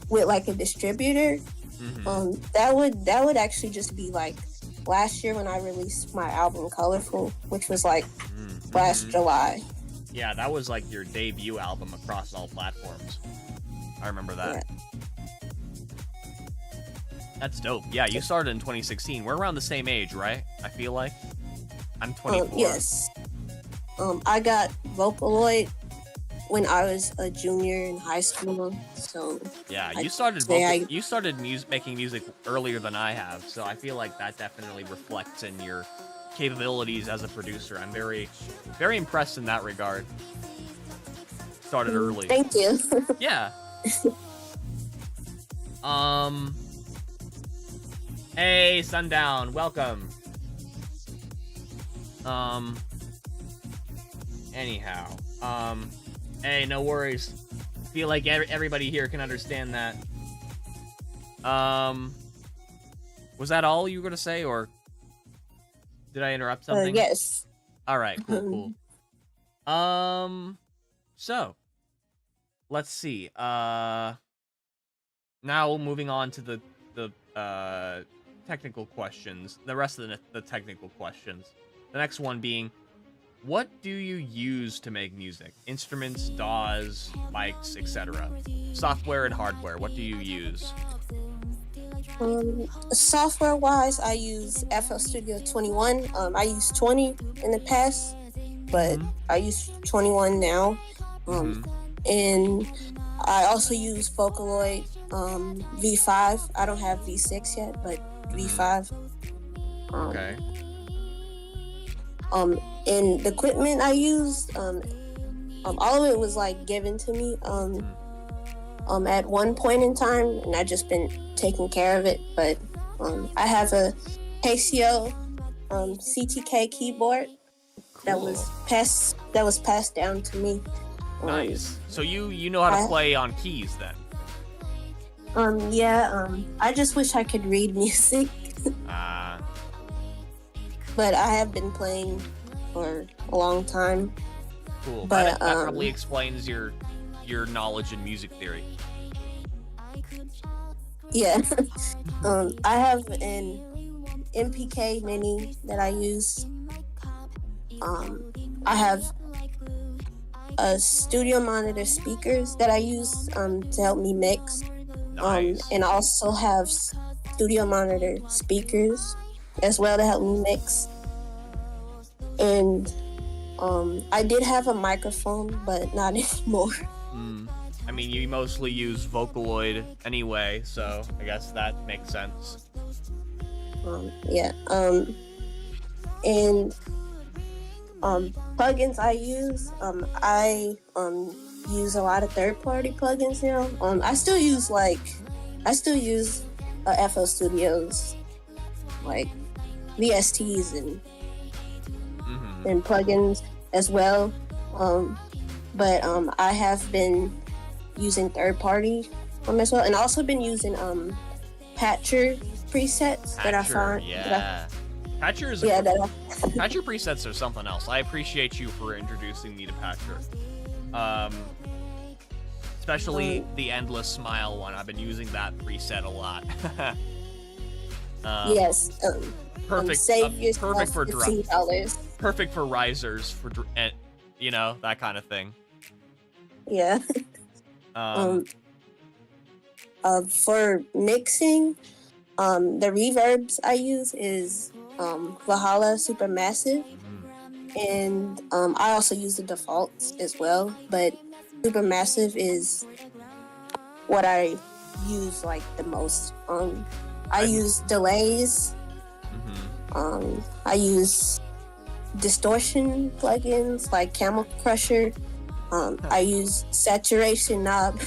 with like a distributor, that would actually just be like last year when I released my album Colorful, which was like last July. Yeah, that was like your debut album across all platforms. I remember that. Yeah. That's dope. Yeah, you started in 2016. We're around the same age, right? I feel like. I'm 24. Yes. I got Vocaloid when I was a junior in high school, so yeah, you started making music earlier than I have, so I feel like that definitely reflects in your capabilities as a producer. I'm very, very impressed in that regard. Started early. Thank you. Yeah. Hey, Sundown, welcome. Anyhow, hey, no worries. Feel like everybody here can understand that. Was that all you were gonna say, or did I interrupt something? Yes. All right, cool. So let's see. Now moving on to the technical questions. The rest of the technical questions. The next one being, what do you use to make music? Instruments, DAWs, mics, etc. Software and hardware. What do you use? Software-wise, I use FL Studio 21. I used 20 in the past, but I use 21 now. And I also use Vocaloid V5. I don't have V6 yet, but V5. Okay. And the equipment I used, all of it was like given to me at one point in time, and I just been taking care of it. But I have a Casio CTK keyboard that was passed down to me. Nice. So you know how to play on keys then? I just wish I could read music. But I have been playing for a long time. Cool. But that probably explains your knowledge in music theory. Yeah. I have an MPK Mini that I use. I have a studio monitor speakers that I use to help me mix. Nice. And I also have studio monitor speakers as well to help me mix. And I did have a microphone, but not anymore. I mean, you mostly use Vocaloid anyway, so I guess that makes sense. And plugins I use, I use a lot of third-party plugins now. I still use FL Studios, like VSTs and plugins as well. But I have been using third-party as well, and also been using Patcher presets that I found. Patcher presets are something else. I appreciate you for introducing me to Patcher. Especially the Endless Smile one. I've been using that preset a lot. Yes. Perfect. Save Perfect for $15. Perfect for risers, for that kind of thing. Yeah. For mixing, the reverbs I use is Valhalla Supermassive, and I also use the defaults as well, but Supermassive is what I use like the most. I use delays. I use distortion plugins like Camel Crusher. I use saturation knob.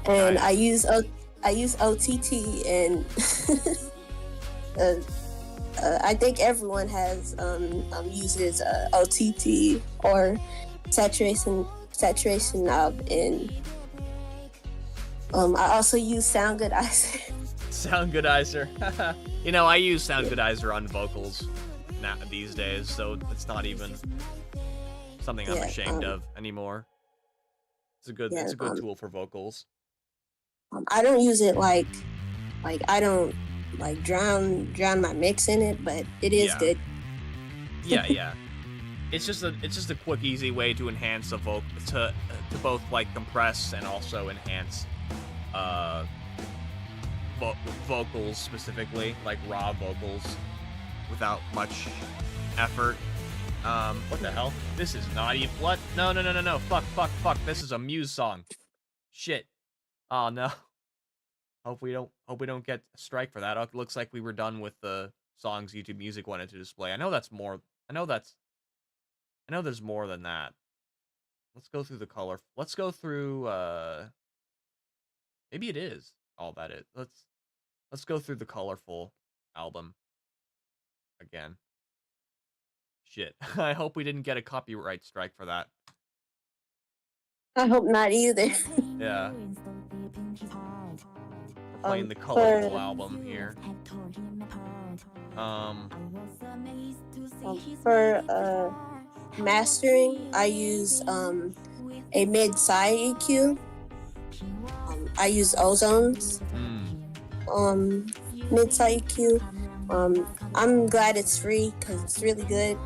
And I use OTT, and I think everyone has uses OTT or saturation knob, and I also use Sound Goodizer. Sound Goodizer. I use Sound Goodizer on vocals now these days, so it's not even something I'm ashamed of anymore. It's a good tool for vocals. I don't use it like I don't like drown my mix in it, but it is good. Yeah. It's just a quick, easy way to enhance the to both like compress and also enhance vocals, specifically like raw vocals, without much effort. What the hell? This is not even what? No. Fuck. This is a Muse song. Shit. Oh no. Hope we don't get a strike for that. Oh, it looks like we were done with the songs YouTube Music wanted to display. I know there's more than that. Let's go through the color. Let's go through maybe it is all that is. Let's go through the colorful album again. Shit. I hope we didn't get a copyright strike for that. I hope not either. Yeah. We're playing the colorful album here. For mastering, I use a mid-side EQ. I use Ozone's mid-side EQ. I'm glad it's free because it's really good.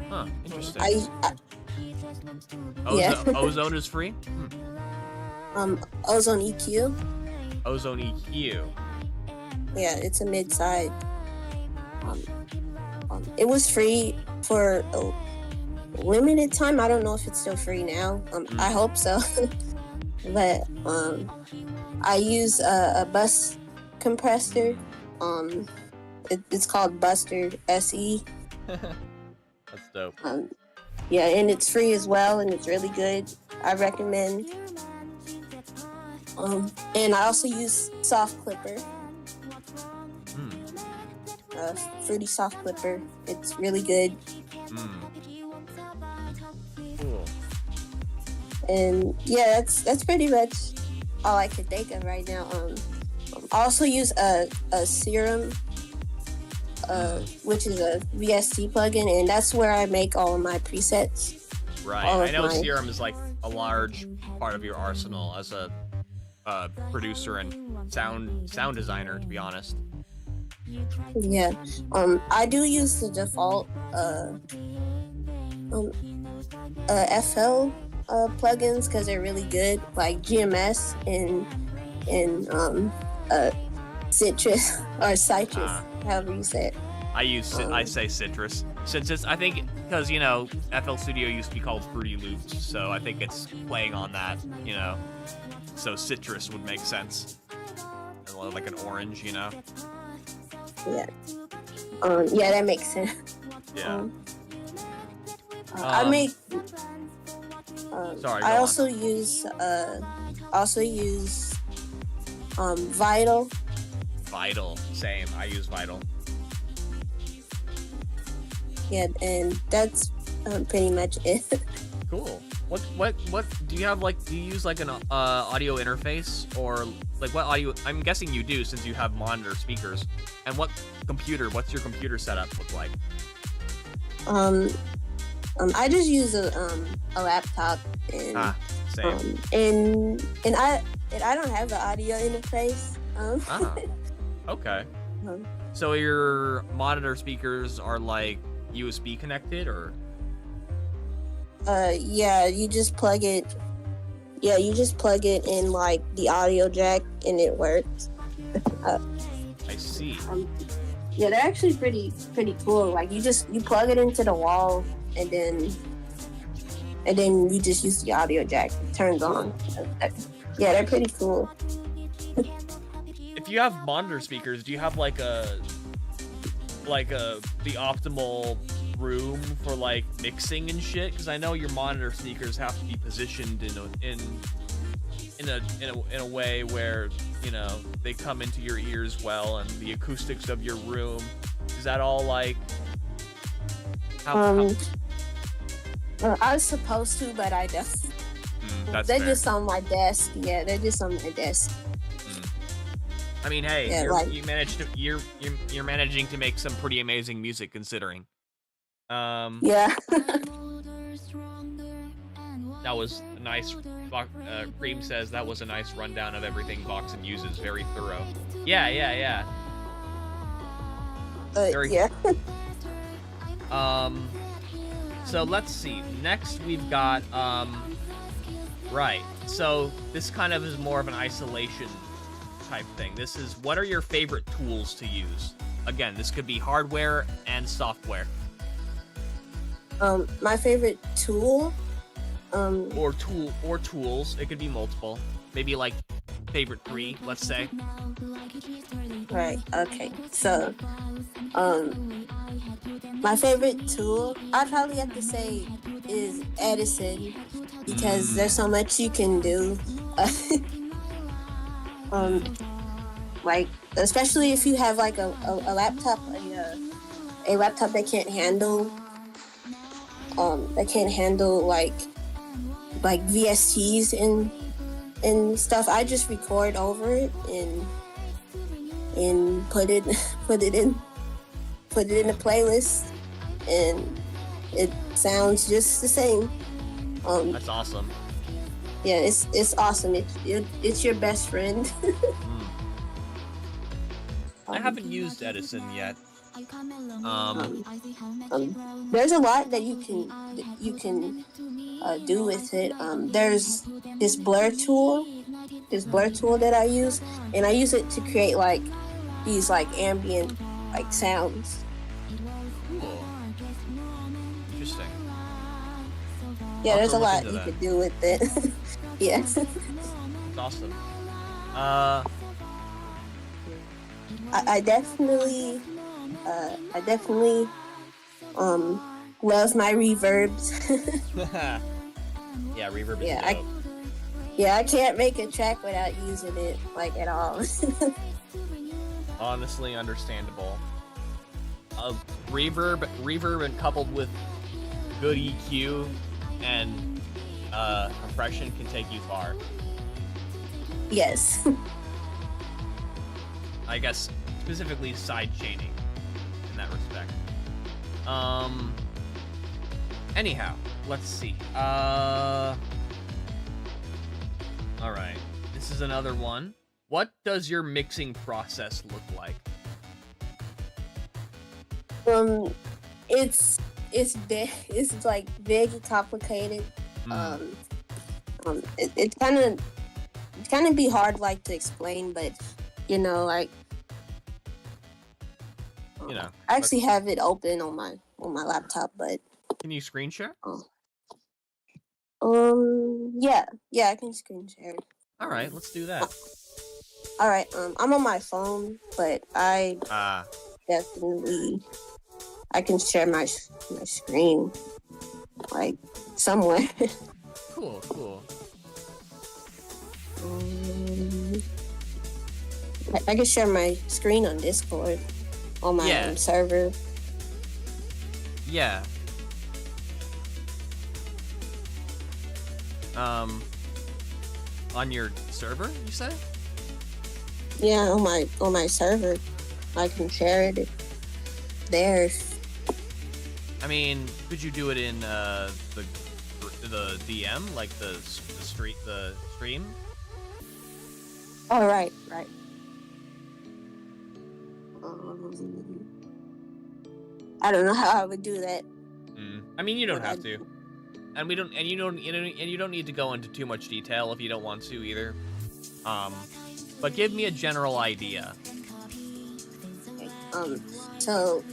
Huh, interesting. Ozone is free? Ozone EQ. Ozone EQ. Yeah, it's a mid-side. It was free for a limited time. I don't know if it's still free now. I hope so. but I use a bus compressor. It's called Buster SE. That's dope. Yeah, and it's free as well, and it's really good. I recommend. And I also use Soft Clipper. Fruity Soft Clipper. It's really good. Cool. And yeah, that's pretty much all I could think of right now. I also use a Serum, which is a VST plugin, and that's where I make all of my presets. Right. I know Serum is like a large part of your arsenal as a producer and sound designer, to be honest. Yeah. I do use the default FL plugins because they're really good, like GMS and Citrus or Citrus, however you say it. I say Citrus. Since it's, I think, because, you know, FL Studio used to be called Fruity Loops, so I think it's playing on that, you know. So Citrus would make sense. Like an orange, you know? Yeah. Yeah, that makes sense. Yeah. I make. Sorry. I also use Vital. Vital. Same. I use Vital. Yeah, and that's pretty much it. Cool. What do you have, like, do you use like an audio interface, or like what audio? I'm guessing you do, since you have monitor speakers. And what's your computer setup look like? I just use a laptop, and same. And I don't have the audio interface. Okay. So your monitor speakers are like USB connected, or? Yeah, you just plug it. Yeah, you just plug it in like the audio jack, and it works. I see. Yeah, they're actually pretty cool. Like you plug it into the wall, and then you just use the audio jack. It turns on. Yeah, they're pretty cool. If you have monitor speakers, do you have like the optimal room for like mixing and shit? Because I know your monitor speakers have to be positioned in a way where, you know, they come into your ears well, and the acoustics of your room, is that all like how... I was supposed to, but I don't. They're fair. just on my desk. Yeah, they're just on my desk. I mean, hey, Yeah, you're managing to make some pretty amazing music, considering. Yeah. That was a nice. Cream says that was a nice rundown of everything Voxin uses. Very thorough. Yeah. Very yeah. So let's see. Next we've got right. So this kind of is more of an isolation type thing. This is, what are your favorite tools to use? Again, this could be hardware and software. My favorite tool. Or tools. It could be multiple. Maybe like favorite 3, let's say. Right. Okay. So, my favorite tool, I'd probably have to say, is Edison, because there's so much you can do. Like, especially if you have like a laptop, a laptop that can't handle like VSTs and stuff. I just record over it and put it in a playlist, and it sounds just the same. That's awesome. Yeah, it's awesome. It's your best friend. I haven't used Edison yet. There's a lot that you can do with it. There's this blur tool that I use, and I use it to create like these like ambient like sounds. Cool. Interesting. Yeah, I'll there's a have to look lot into you that. could do with it. Yeah. That's awesome. I definitely love my reverbs. Yeah, reverb is Yeah, dope. I can't make a track without using it like at all. Honestly understandable. Reverb and coupled with good EQ and compression can take you far. Yes. I guess specifically side chaining in that respect. Anyhow, let's see. All right. This is another one. What does your mixing process look like? It's big. It's like big and complicated. It kind of be hard like to explain, but you know, like You know. I actually have it open on my laptop, but Can you screen share? yeah, I can screen share it. All right, let's do that. All right, I'm on my phone, but I definitely I can share my screen like somewhere. Cool. I can share my screen on Discord on my Yeah. server. Yeah. On your server, you said? Yeah, on my server, I can share it there. I mean, could you do it in the DM, like the stream? Oh, right. I don't know how I would do that. I mean, you don't have to, and you don't need to go into too much detail if you don't want to either. But give me a general idea. So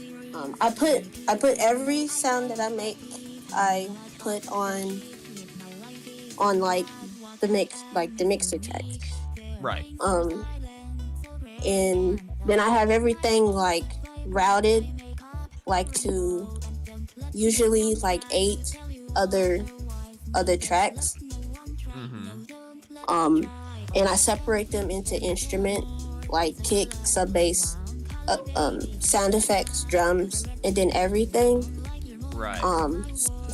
I put every sound that I make, I put on like the mixer track. Right. And then I have everything like routed like to usually like 8 other tracks. And I separate them into instrument like kick, sub bass, sound effects, drums, and then everything. Right.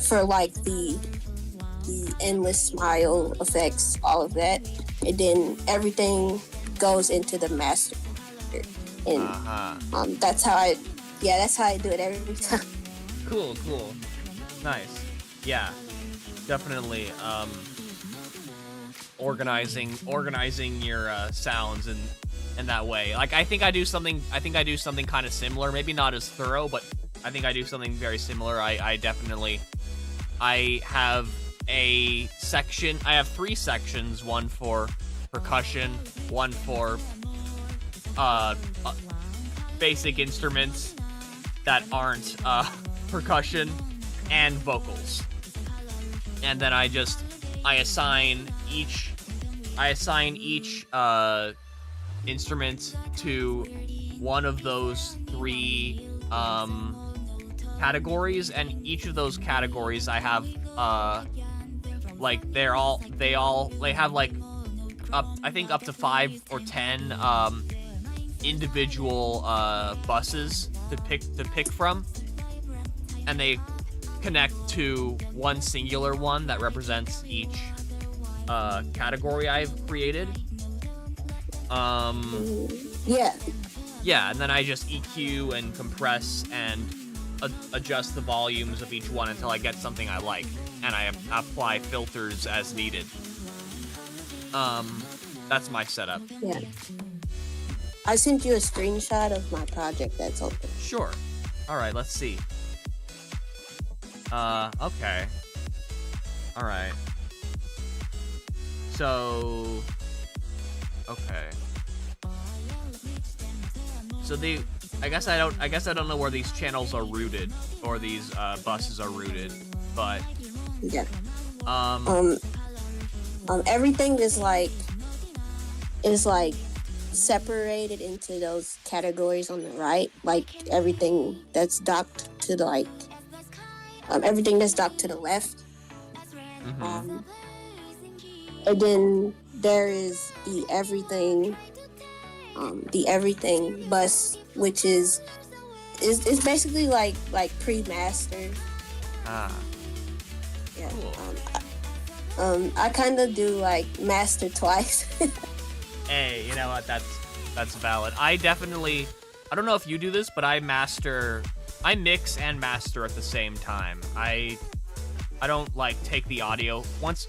For like the endless smile effects, all of that, and then everything goes into the master. And that's how I do it every time. Cool. Nice. Yeah. Definitely. Organizing your sounds in that way. Like I think I do something kind of similar. Maybe not as thorough, but I think I do something very similar. I have a section. I have 3 sections. One for percussion. One for basic instruments that aren't percussion, and vocals. And then I assign each instrument to one of those 3 categories, and each of those categories I have like they have like up to 5 or 10 individual buses to pick from, and they connect to one singular one that represents each category I've created. Yeah, and then I just EQ and compress and adjust the volumes of each one until I get something I like, and I apply filters as needed. That's my setup. Yeah. I sent you a screenshot of my project that's open. Sure. All right, let's see. Okay. All right. So, okay. So I guess I don't know where these channels are routed, or these buses are routed, but yeah. Everything is like is like separated into those categories on the right, like everything that's docked to the everything that's docked to the left. And then there is the everything bus, which is basically like pre-mastered. Yeah. Cool. I kind of do like master twice. Hey, you know what? That's valid. I don't know if you do this, but I mix and master at the same time. I don't like take the audio once.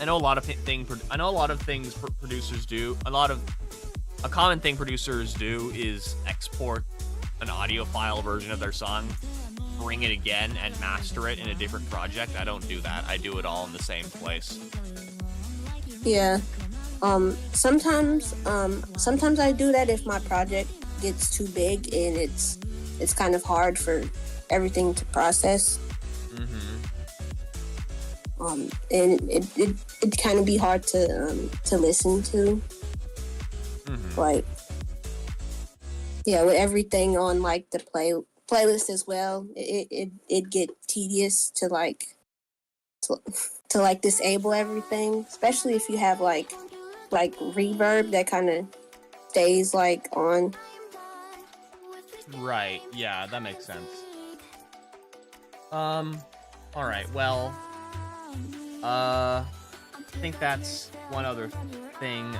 I know a lot of things producers do. A common thing producers do is export an audio file version of their song, bring it again, and master it in a different project. I don't do that. I do it all in the same place. Yeah. Sometimes I do that if my project gets too big and it's kind of hard for everything to process. And it kind of be hard to listen to. Like, yeah, with everything on like the playlist as well, it get tedious to disable everything, especially if you have like reverb that kind of stays like on. Right, yeah, that makes sense. Alright, well, I think that's one other thing,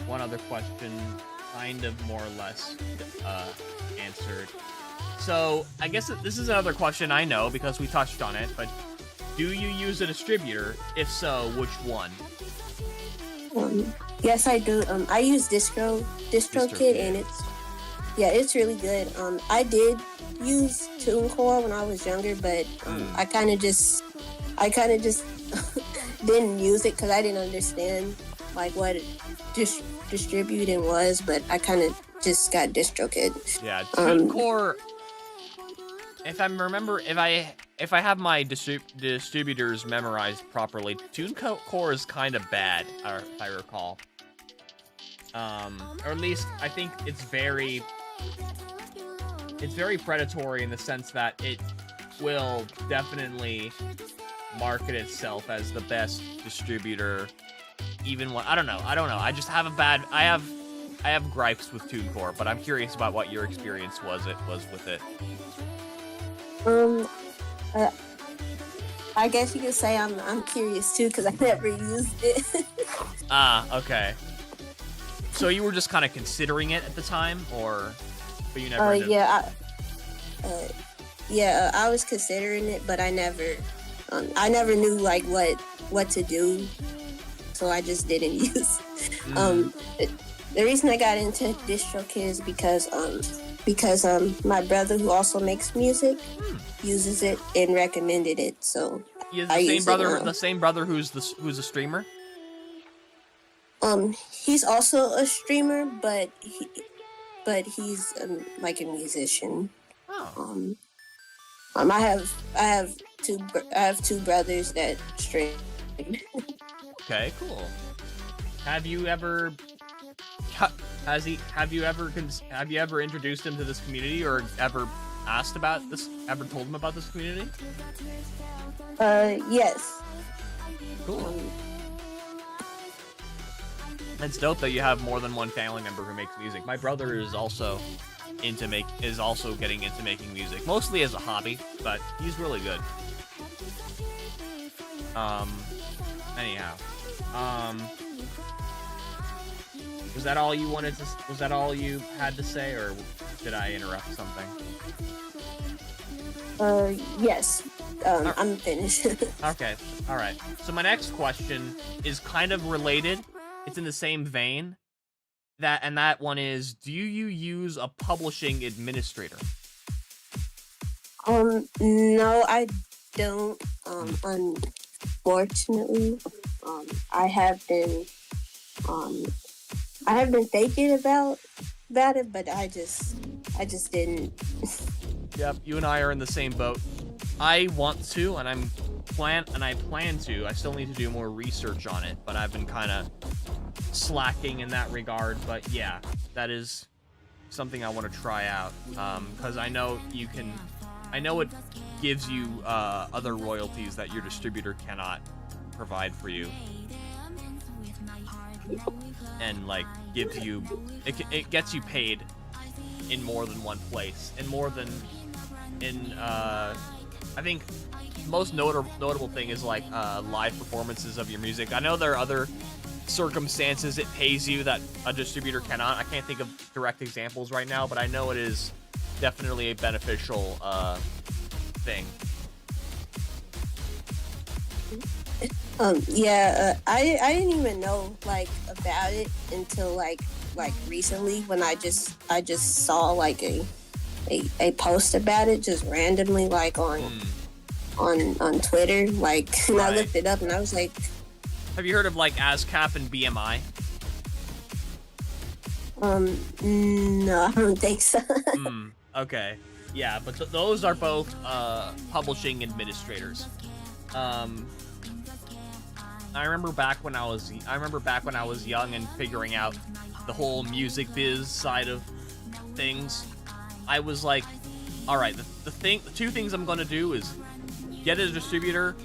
one other question, kind of more or less, answered. So, I guess this is another question I know, because we touched on it, but do you use a distributor? If so, which one? Yes, I do. I use DistroKid, and it's really good. I did use TuneCore when I was younger, but I kind of just didn't use it because I didn't understand like what distributing was. But I kind of just got DistroKid. Yeah, TuneCore. If I have my distributors memorized properly, TuneCore is kind of bad, if I recall. Or at least I think it's very predatory in the sense that it will definitely market itself as the best distributor. Even when I don't know. I just have I have gripes with TuneCore, but I'm curious about what your experience was with it. I guess you could say I'm curious too because I never used it. Okay. So you were just kind of considering it at the time, but you never? Yeah, I was considering it, but I never knew like what to do, so I just didn't use. The reason I got into DistroKid is because my brother, who also makes music, uses it and recommended it. So the same brother who's a streamer. He's also a streamer, but he's like a musician. Oh. I have two brothers that stream. Okay, cool. Have you ever introduced him to this community, or ever asked about this? Ever told him about this community? Yes. Cool. It's dope that you have more than one family member who makes music. My brother is also getting into making music, mostly as a hobby, but he's really good. Anyhow, was that all you had to say, or did I interrupt something? Yes. I'm finished. Okay, alright. So my next question is kind of related. It's in the same vein. That one is, do you use a publishing administrator? No, I don't. Unfortunately, I have been thinking about it, but I just didn't. Yep, you and I are in the same boat. I want to, and I plan to. I still need to do more research on it, but I've been kind of slacking in that regard, but yeah, that is something I want to try out, because I know it gives you other royalties that your distributor cannot provide for you, and like gives you it gets you paid in more than one place, and more than in I think most notable thing is like live performances of your music. I know there are other circumstances it pays you that a distributor cannot. I can't think of direct examples right now, but I know it is definitely a beneficial thing. I didn't even know like about it until like recently, when I just saw like a post about it just randomly, like on Twitter, like, and Right. I looked it up and I was like, Have you heard of like ASCAP and BMI? no, I don't think so. Okay. Yeah, but those are both publishing administrators. I remember back when I was young and figuring out the whole music biz side of things. I was like, all right, the two things I'm going to do is get a distributor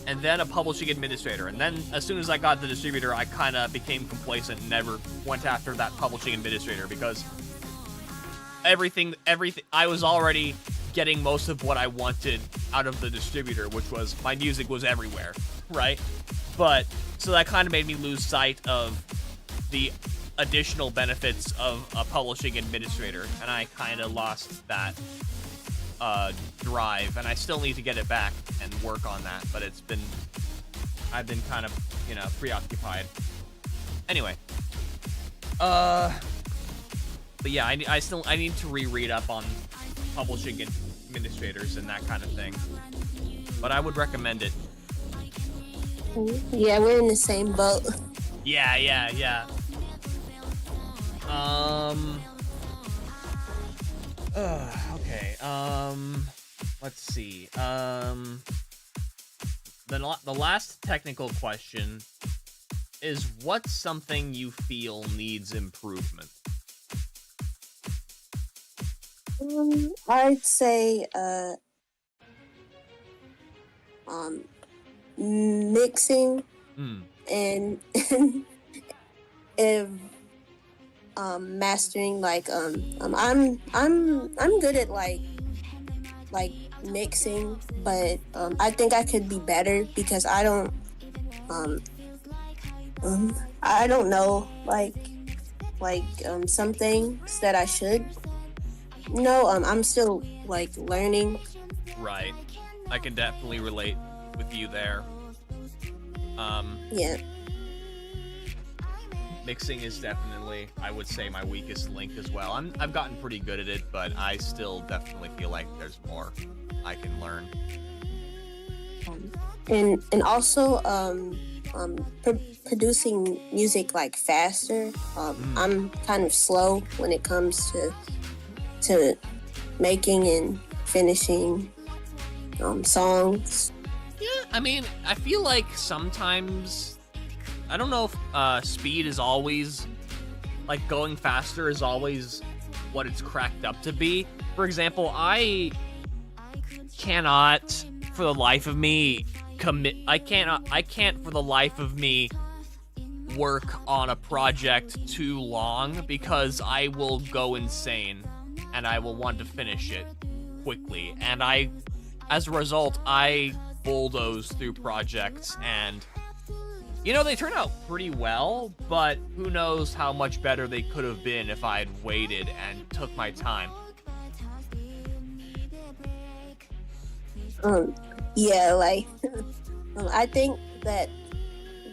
and then a publishing administrator. And then as soon as I got the distributor, I kind of became complacent and never went after that publishing administrator, because everything I was already getting most of what I wanted out of the distributor, which was my music was everywhere, right? But so that kind of made me lose sight of the additional benefits of a publishing administrator, and I kind of lost that drive, and I still need to get it back and work on that, but I've been kind of, preoccupied. Anyway, but yeah, I need to reread up on publishing administrators and that kind of thing, but I would recommend it. Yeah, we're in the same boat. Yeah. Okay. Let's see. The last technical question is, what's something you feel needs improvement? I'd say mixing and if mastering, like I'm good at like mixing, but I think I could be better, because I don't know like some things that I should know. I'm still like learning. Right. I can definitely relate with you there. Yeah. Mixing is definitely, I would say, my weakest link as well. I've gotten pretty good at it, but I still definitely feel like there's more I can learn. And also producing music like faster. I'm kind of slow when it comes to making and finishing songs. Yeah, I mean, I feel like sometimes, I don't know if speed is always, like going faster is always what it's cracked up to be. For example, I cannot for the life of me I can't for the life of me work on a project too long, because I will go insane and I will want to finish it quickly. And as a result, I bulldoze through projects, and they turn out pretty well, but who knows how much better they could have been if I had waited and took my time. Yeah, like I think that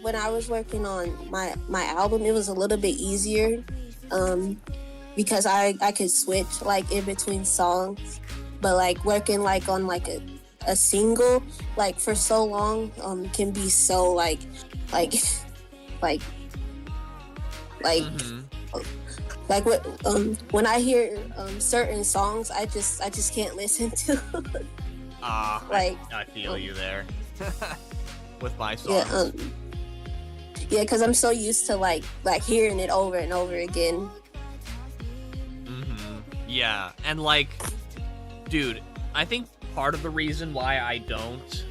when I was working on my album, it was a little bit easier because I could switch like in between songs, but like working like on like a single like for so long can be so like what when I hear certain songs, I just can't listen to. I feel you there with my songs. Yeah, because I'm so used to like hearing it over and over again. Yeah, and like, dude, I think part of the reason why I don't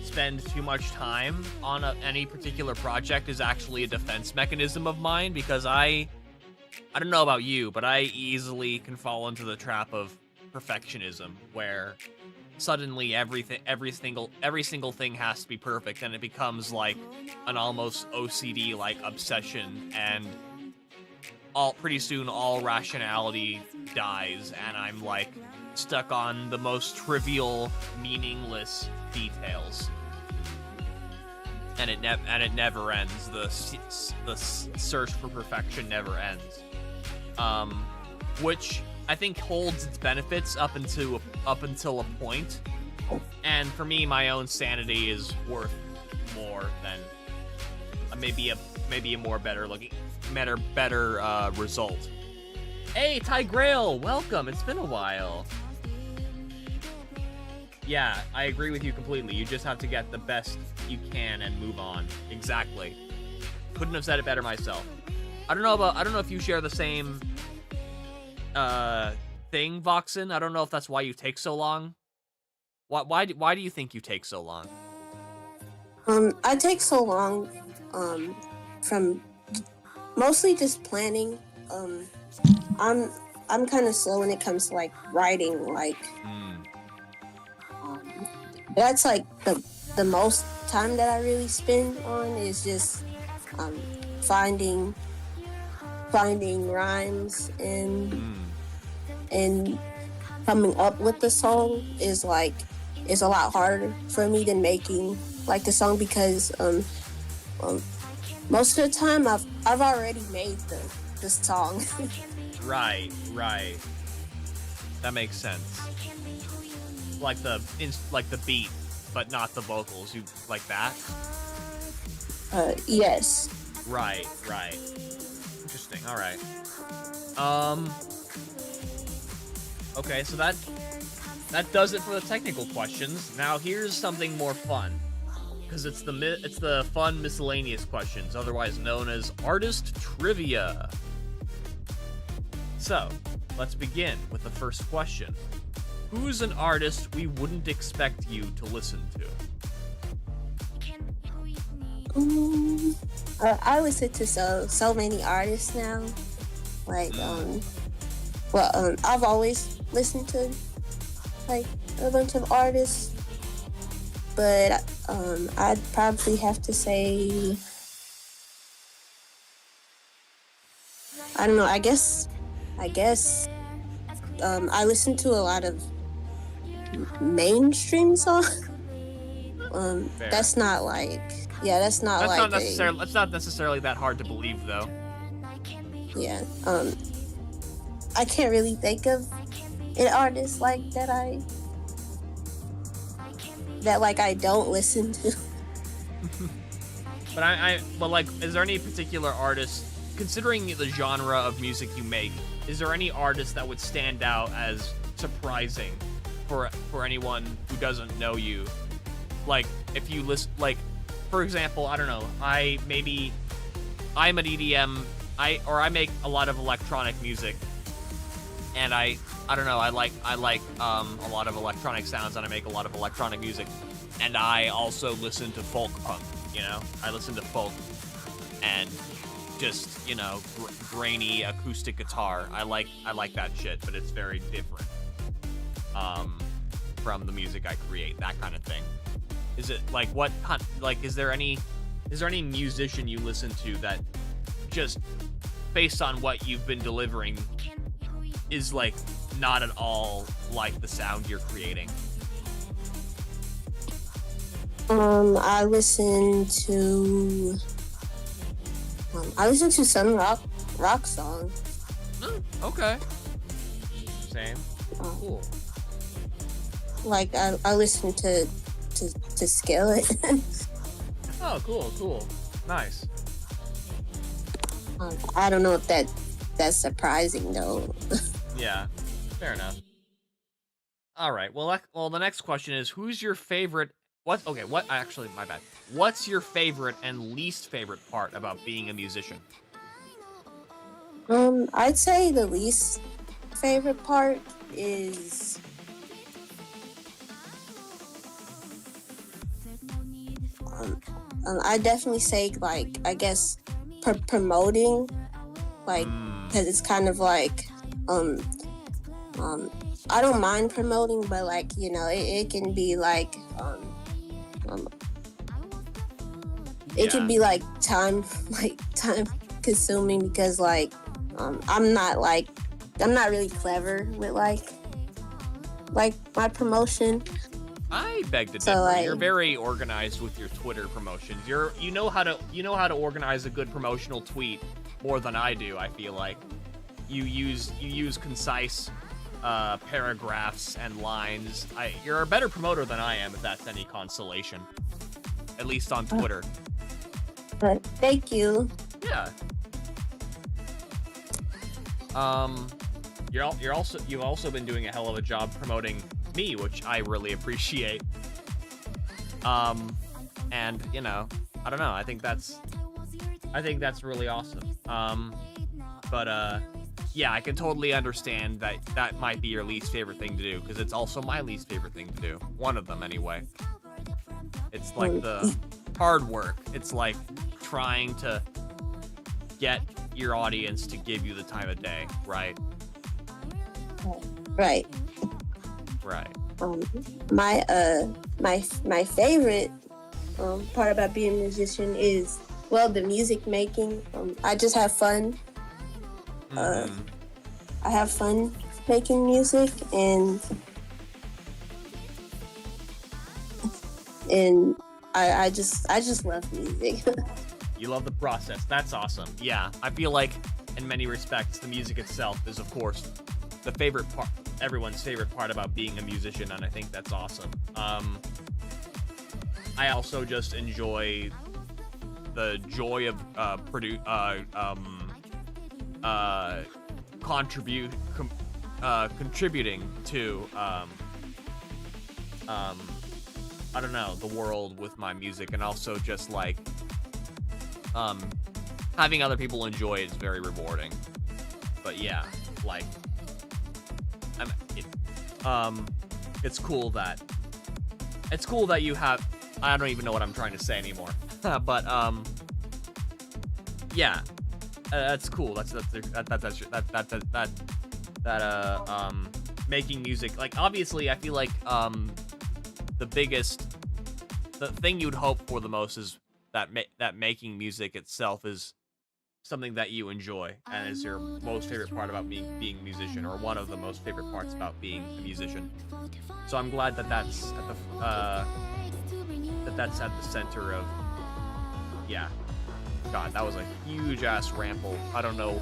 spend too much time on any particular project is actually a defense mechanism of mine, because I don't know about you, but I easily can fall into the trap of perfectionism, where suddenly every single thing has to be perfect, and it becomes like an almost OCD like obsession, and pretty soon all rationality dies, and I'm like stuck on the most trivial, meaningless details, and it never ends. The search for perfection never ends, which I think holds its benefits up until a point, and for me, my own sanity is worth more than maybe a more better result. Hey, Ty Grail, welcome. It's been a while. Yeah, I agree with you completely. You just have to get the best you can and move on. Exactly. Couldn't have said it better myself. I don't know if you share the same thing, Voxin. I don't know if that's why you take so long. Why do you think you take so long? I take so long from mostly just planning. I'm kind of slow when it comes to like writing, like that's like the most time that I really spend on is just finding rhymes and coming up with the song is a lot harder for me than making like the song, because most of the time I've already made the song. Right. That makes sense. Like the beat, but not the vocals. You like that? Yes. Right. Interesting. All right. Okay, so that does it for the technical questions. Now here's something more fun, because it's the fun miscellaneous questions, otherwise known as artist trivia. So, let's begin with the first question. Who's an artist we wouldn't expect you to listen to? I listen to so many artists now. Like, I've always listened to like a bunch of artists, but I'd probably have to say, I don't know. I guess I listen to a lot of mainstream songs. That's not like, that's not necessarily that hard to believe, though. Yeah. I can't really think of an artist like that I don't listen to. But like, is there any particular artist, considering the genre of music you make, is there any artist that would stand out as surprising for anyone who doesn't know you? Like, if you listen, like, for example, I don't know, I'm an EDM, I make a lot of electronic music, and I don't know, I like a lot of electronic sounds, and I make a lot of electronic music, and I also listen to folk punk, you know? I listen to folk, and just, you know, grainy acoustic guitar. I like that shit, but it's very different from the music I create, that kind of thing. Is it like is there any musician you listen to that just based on what you've been delivering is like not at all like the sound you're creating? I listen to some rock songs. Okay. Same. Cool. Like I listen to Skillet. Oh, cool. Nice. I don't know if that's surprising though. Yeah, fair enough. All right. Well, the next question is, who's your favorite What? Okay, what? Actually, my bad. What's your favorite and least favorite part about being a musician? I'd say the least favorite part is I definitely say like I guess promoting, like because it's kind of like I don't mind promoting, but like it can be like it can be like time consuming because like I'm not really clever with like my promotion. I beg to differ. You're very organized with your Twitter promotions. You know how to organize a good promotional tweet more than I do. I feel like you use concise paragraphs and lines. You're a better promoter than I am, if that's any consolation. At least on Twitter. Thank you. Yeah. You've also been doing a hell of a job promoting me, which I really appreciate. And I don't know. I think that's really awesome. Yeah, I can totally understand that might be your least favorite thing to do, because it's also my least favorite thing to do. One of them, anyway. It's like the hard work. It's like trying to get your audience to give you the time of day, right? Right. Right. My favorite part about being a musician is the music making. I just have fun. I have fun making music and I just love music. You love the process. That's awesome. Yeah, I feel like in many respects the music itself is of course the favorite part, everyone's favorite part about being a musician, and I think that's awesome. I also just enjoy the joy of contributing to I don't know, the world with my music, and also just like having other people enjoy it is very rewarding. But yeah, like it's cool that you have, I don't even know what I'm trying to say anymore. But yeah, that's cool. That's making music, like, obviously I feel like the thing you'd hope for the most is that making music itself is something that you enjoy and is your most favorite part about being a musician, or one of the most favorite parts about being a musician. So I'm glad that's at the center of, yeah. God, that was a huge ass ramble. I don't know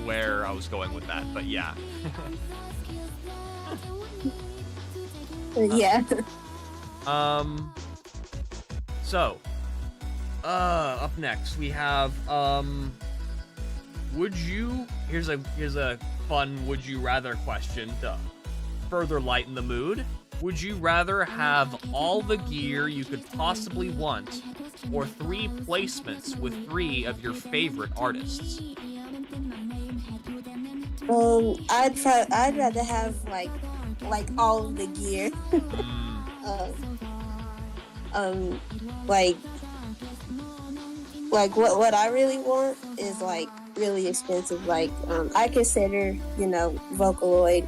where I was going with that, but yeah. Yeah. So, up next we have, here's a fun would you rather question to further lighten the mood. Would you rather have all the gear you could possibly want, or 3 placements with 3 of your favorite artists? I'd rather have like all of the gear. Like what I really want is like really expensive. Like I consider Vocaloid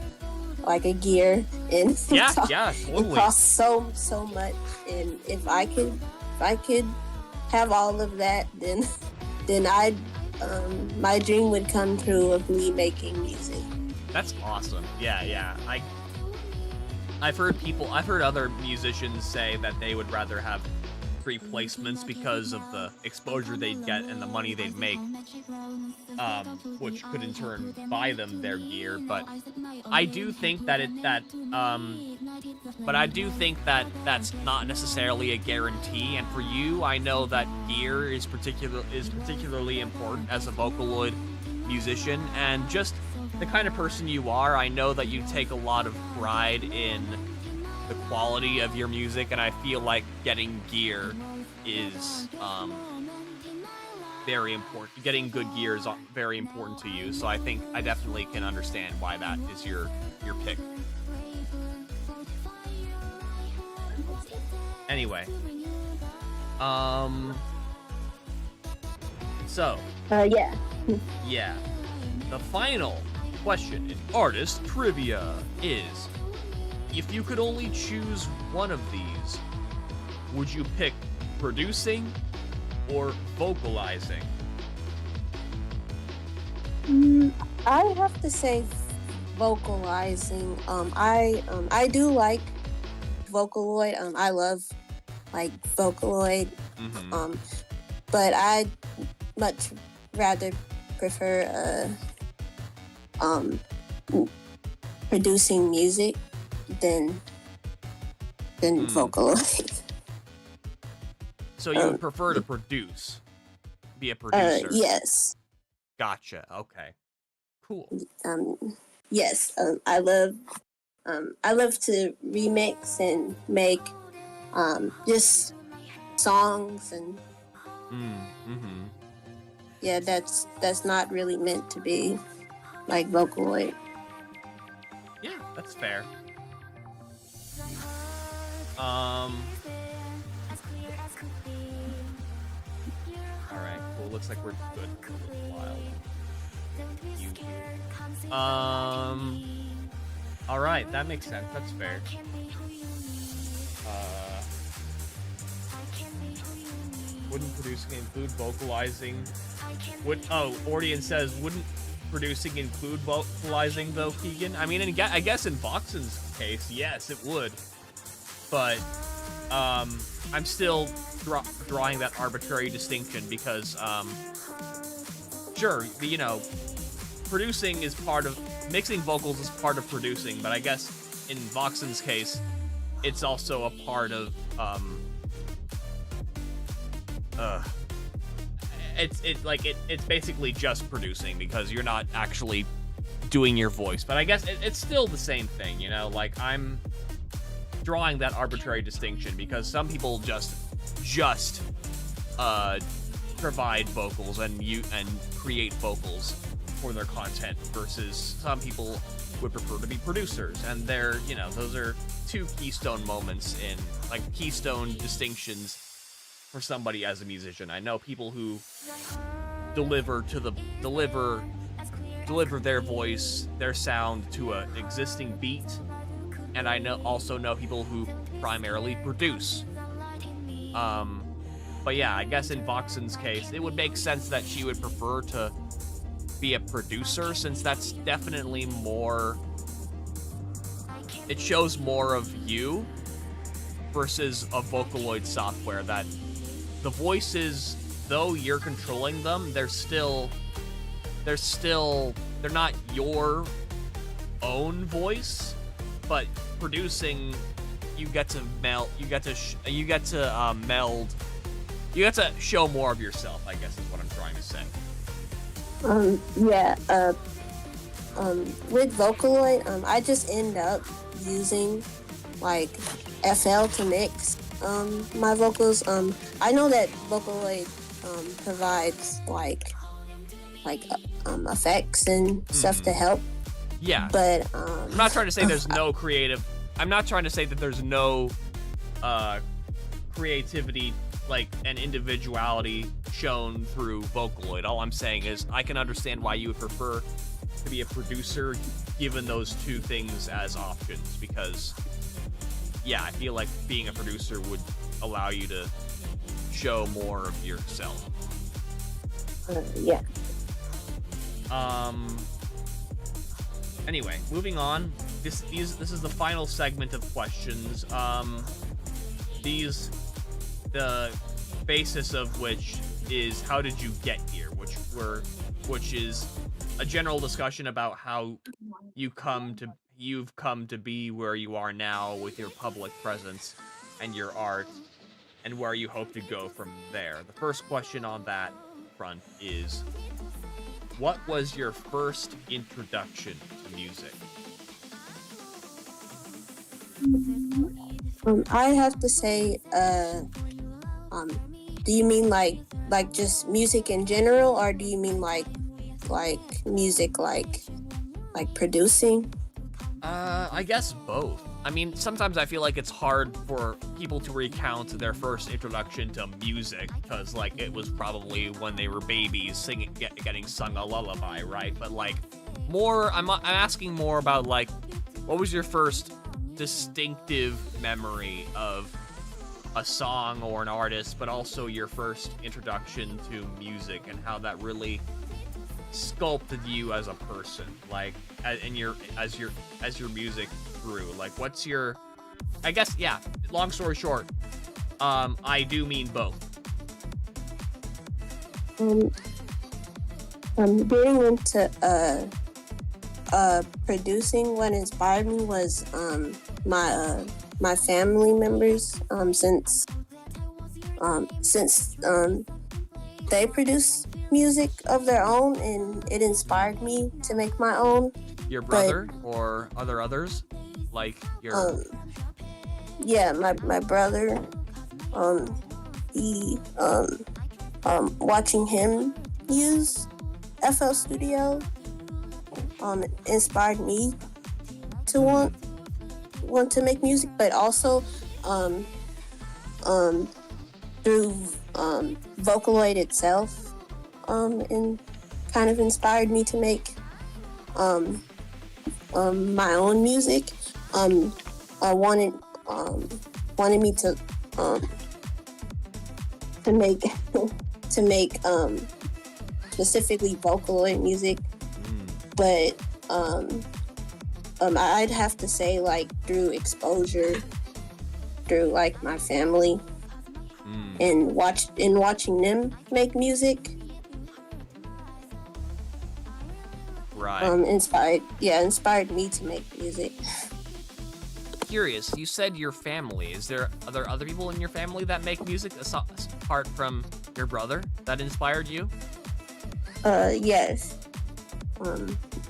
like a gear, and yeah, totally. It costs so much, and if I could have all of that, then I'd my dream would come true of me making music. That's awesome. Yeah. I've heard other musicians say that they would rather have 3 placements because of the exposure they'd get and the money they'd make, which could in turn buy them their gear. But I do think that's not necessarily a guarantee. And for you, I know that gear is particularly important as a Vocaloid musician, and just the kind of person you are. I know that you take a lot of pride in the quality of your music, and I feel like getting gear is very important. Getting good gear is very important to you, so I think I definitely can understand why that is your pick. Anyway, so Yeah. yeah, the final question in artist trivia is: if you could only choose one of these, would you pick producing or vocalizing? I have to say vocalizing. I do like Vocaloid. I love like Vocaloid. Mm-hmm. But I much rather prefer producing music than Vocaloid. So you would prefer to produce, be a producer? Yes. Gotcha. Okay. Cool. Yes. I love to remix and make just songs and Mm-hmm. yeah, that's not really meant to be like Vocaloid. Yeah, that's fair. Alright, cool. Looks like we're good for a little while. Alright, that makes sense. That's fair. Wouldn't producing include vocalizing? Ordian says, wouldn't producing include vocalizing though, Keegan? I mean, I guess in Voxin's case, yes, it would. But, I'm still drawing that arbitrary distinction because, sure, you know, producing is part of, mixing vocals is part of producing, but I guess in Voxin's case, it's also a part of, it's basically just producing because you're not actually doing your voice. But I guess it's still the same thing, you know? Like, I'm drawing that arbitrary distinction because some people just provide vocals and create vocals for their content versus some people would prefer to be producers, and they're, you know, those are two keystone moments in, like, keystone distinctions for somebody as a musician. I know people who deliver their voice, their sound to an existing beat, and I also know people who primarily produce. But yeah, I guess in Voxin's case, it would make sense that she would prefer to be a producer, since that's definitely more, it shows more of you versus a Vocaloid software that the voices, though you're controlling them, they're not your own voice, but producing, you get to show more of yourself, I guess is what I'm trying to say. With Vocaloid, I just end up using like FL to mix my vocals. I know that Vocaloid provides like effects and stuff to help. Yeah. But I'm not trying to say there's no creative. I'm not trying to say that there's no creativity, like, and individuality shown through Vocaloid. All I'm saying is I can understand why you would prefer to be a producer given those two things as options, because yeah, I feel like being a producer would allow you to show more of yourself. Yeah. Anyway, moving on. This is the final segment of questions. The basis of which is how did you get here, which is a general discussion about how you've come to be where you are now with your public presence and your art, and where you hope to go from there. The first question on that front is, what was your first introduction to music? I have to say, do you mean like just music in general, or do you mean like music like producing? I guess both. I mean, sometimes I feel like it's hard for people to recount their first introduction to music because, like, it was probably when they were babies singing, getting sung a lullaby, right? But like, I'm asking more about like, what was your first distinctive memory of a song or an artist, but also your first introduction to music and how that really sculpted you as a person, like, as your music grew. Like, what's your, I guess, yeah, long story short, I do mean both. Getting into producing, what inspired me was my family members, since they produce music of their own, and it inspired me to make my own. Your brother or others, like your yeah, my brother, he watching him use FL Studio inspired me to want to make music, but also through Vocaloid itself, and kind of inspired me to make my own music. Wanted me to make specifically Vocaloid music, but I'd have to say, like, through exposure, through like my family, and watching them make music. Right. Inspired me to make music. Curious, you said your family. Are there other people in your family that make music apart from your brother that inspired you? Yes.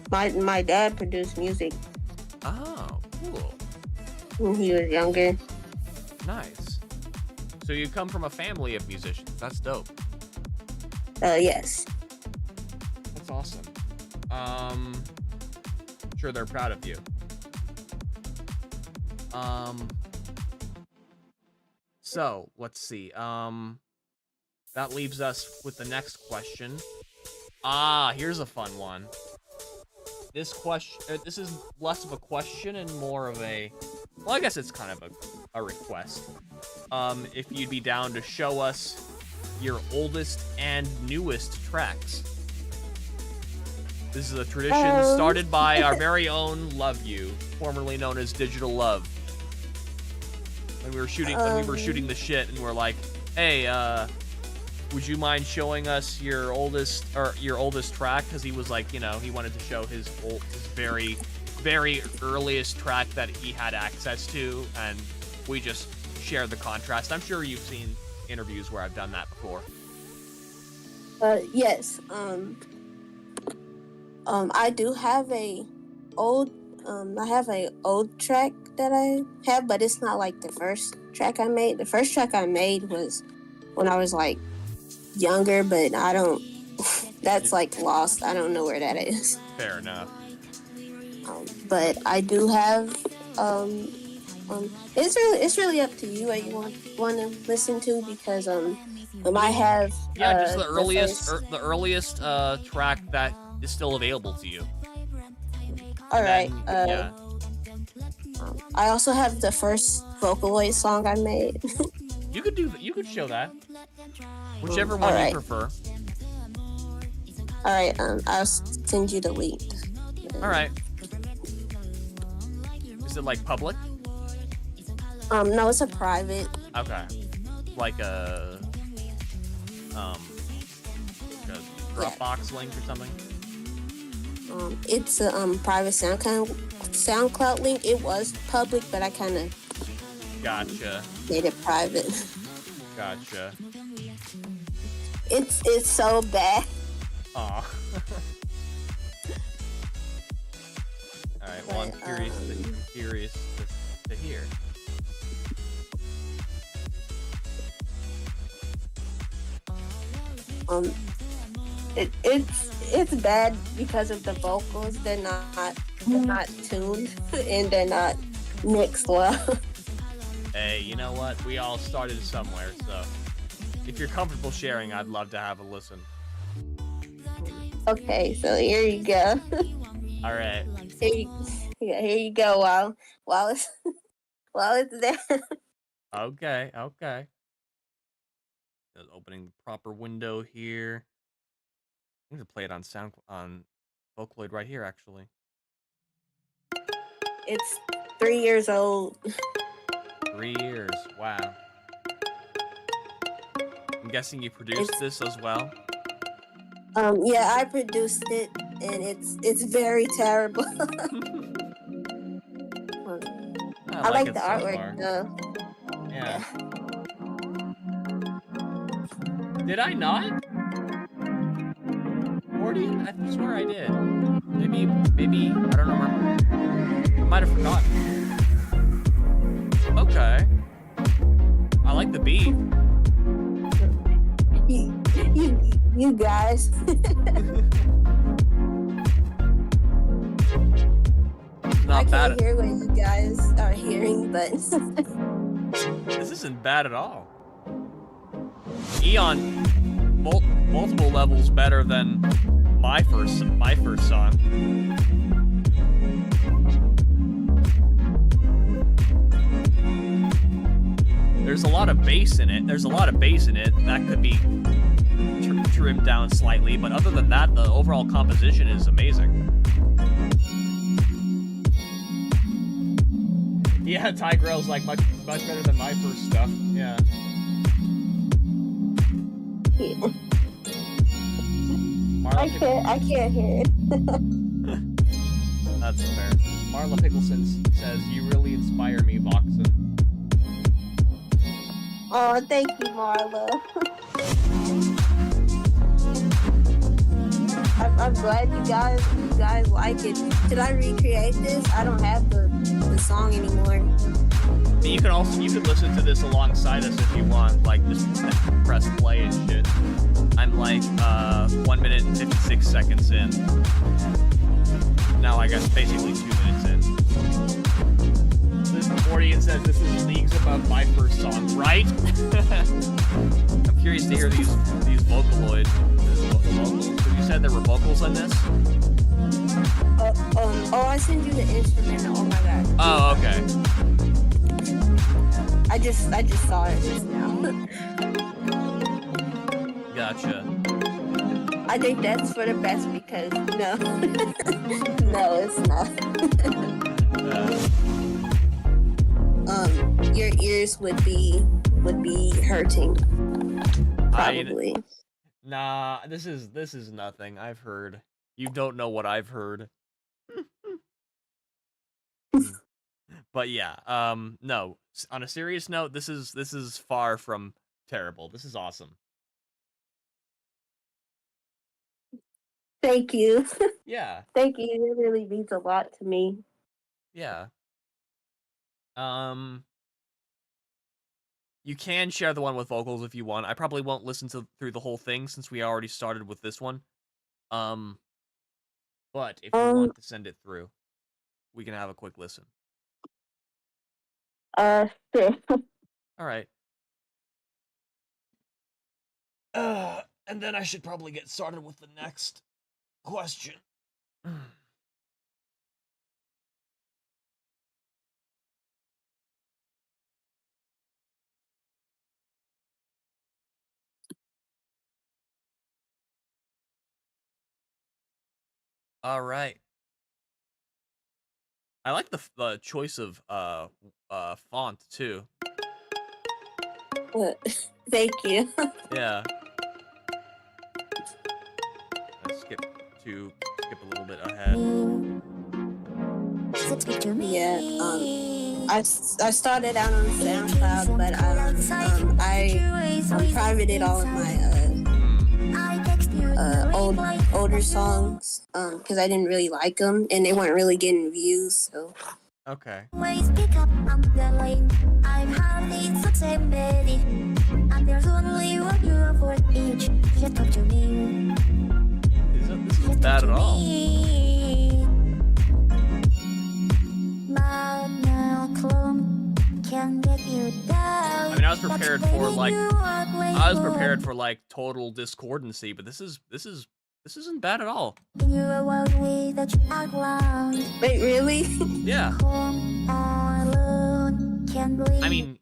My dad produced music Oh, cool. when he was younger. Nice. So you come from a family of musicians. That's dope. Yes. That's awesome. Sure they're proud of you. So let's see. That leaves us with the next question. Here's a fun one. This is less of a question and more of a, well, I guess it's kind of a request. If you'd be down to show us your oldest and newest tracks. This is a tradition started by our very own Love You, formerly known as Digital Love. When we were shooting the shit, and we're like, hey, would you mind showing us your oldest track? Because he was like, you know, he wanted to show his very, very earliest track that he had access to, and we just shared the contrast. I'm sure you've seen interviews where I've done that before. Yes. I do have a old track that I have, but it's not like the first track I made. The first track I made was when I was like younger, but I don't. That's like lost. I don't know where that is. Fair enough. But I do have. It's really up to you what you want to listen to, because I have just the earliest track that is still available to you. All right. Yeah. I also have the first Vocaloid song I made. You could show that. Whichever one you prefer. All right. I'll send you the link. All right. Is it like public? No, it's a private. Okay. Like a Dropbox link or something? It's a private SoundCloud link. It was public, but I kind of Gotcha. made it private. Gotcha. It's so bad. Aw. Alright, well, I'm curious to hear. Um, it's bad because of the vocals. They're not tuned and they're not mixed well. Hey, you know what? We all started somewhere, so if you're comfortable sharing, I'd love to have a listen. Okay, so here you go. All right. Here you go. While it's while it's there. Okay. Just opening the proper window here. I'm gonna play it on Vocaloid right here, actually. It's 3 years old. 3 years. Wow. I'm guessing you produced this as well. Yeah, I produced it, and it's very terrible. I like the artwork though. Yeah. Did I not? Mordian? I swear I did. Maybe I don't remember. I might have forgotten. Okay. I like the beat. You guys. Not I bad. can't hear what you guys are hearing, but This isn't bad at all. Eon, multiple levels better than my first song. There's a lot of bass in it. That could be trimmed down slightly, but other than that, the overall composition is amazing. Yeah, Tigrel's like much better than my first stuff. Yeah. I can't hear it. That's fair. Marla Pickleson says, "You really inspire me, Voxin." Oh, thank you, Marla. I'm glad you guys like it. Should I recreate this? I don't have the song anymore. You could listen to this alongside us if you want, like just press play and shit. I'm like 1 minute and 56 seconds in. Now I guess basically 2 minutes in. This Mordian says this is leagues above my first song, right? I'm curious to hear these vocaloid vocals. Because you said there were vocals on this? I sent you the instrumental. Oh my god. Oh, okay. I just saw it just now. Gotcha. I think that's for the best because no, no, it's not. Your ears would be hurting. Probably. Nah, this is nothing. I've heard. You don't know what I've heard. But yeah, no. On a serious note, this is far from terrible. This is awesome. Thank you. Yeah. Thank you. It really means a lot to me. Yeah. You can share the one with vocals if you want. I probably won't listen through the whole thing since we already started with this one. But if you want to send it through, we can have a quick listen. Sure. All right. And then I should probably get started with the next question. All right. I like the choice of font too. Thank you. Yeah. Let's skip a little bit ahead. Yeah. I started out on SoundCloud, but I privated all of my older songs because I didn't really like them and they weren't really getting views. So Okay. Always pick up on the lane. I'm hardly success ready. And there's only one you for each. Just talk to me. This isn't bad at all. My clone can get you down. I mean, I was prepared for like total discordancy, but this isn't bad at all. You are one way that you out loud. Wait, really? Yeah. Alone, can't believe. I mean,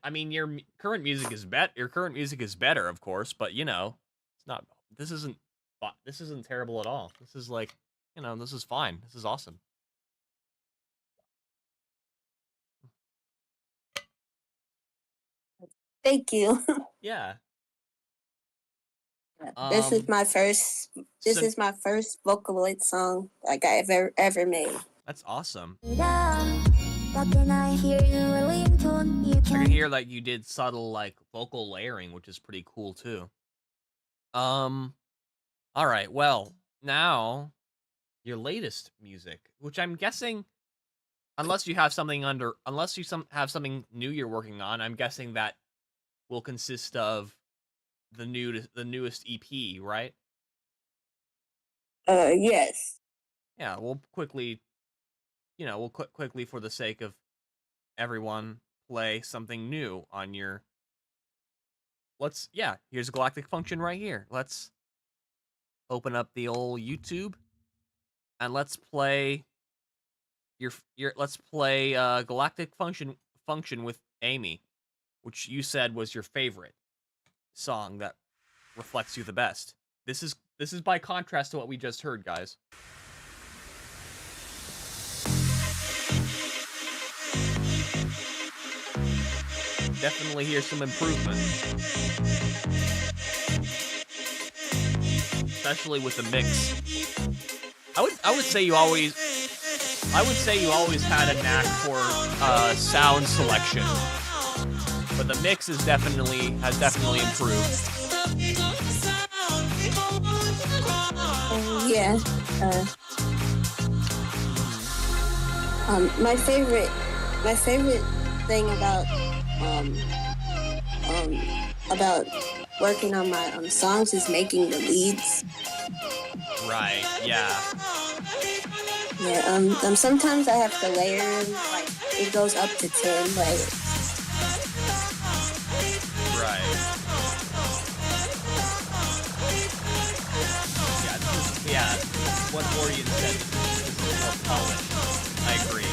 I mean, your current music is better, of course, but you know, it's not. This isn't terrible at all. This is like, you know, this is fine. This is awesome. Thank you. Yeah. This is my first. This is my first Vocaloid song like I ever made. That's awesome. But then I hear you a ringtone. You I can can hear like you did subtle like vocal layering, which is pretty cool too. All right. Well, now your latest music, which I'm guessing, unless you have something have something new you're working on, I'm guessing that will consist of the newest EP, right? Yes. Yeah, we'll quickly, quickly for the sake of everyone, play something new on your. Here's a galactic function right here. Let's open up the old YouTube, and let's play galactic function with Amy, which you said was your favorite song that reflects you the best. This is by contrast to what we just heard, guys. Definitely hear some improvement, especially with the mix. I would say you always had a knack for sound selection, but the mix has definitely improved. Yeah. My favorite thing about working on my songs is making the leads. Right. Yeah. Yeah. Sometimes I have to layer them, like it goes up to 10 layers. Right. Yeah. What Orion said. This is more polished. I agree.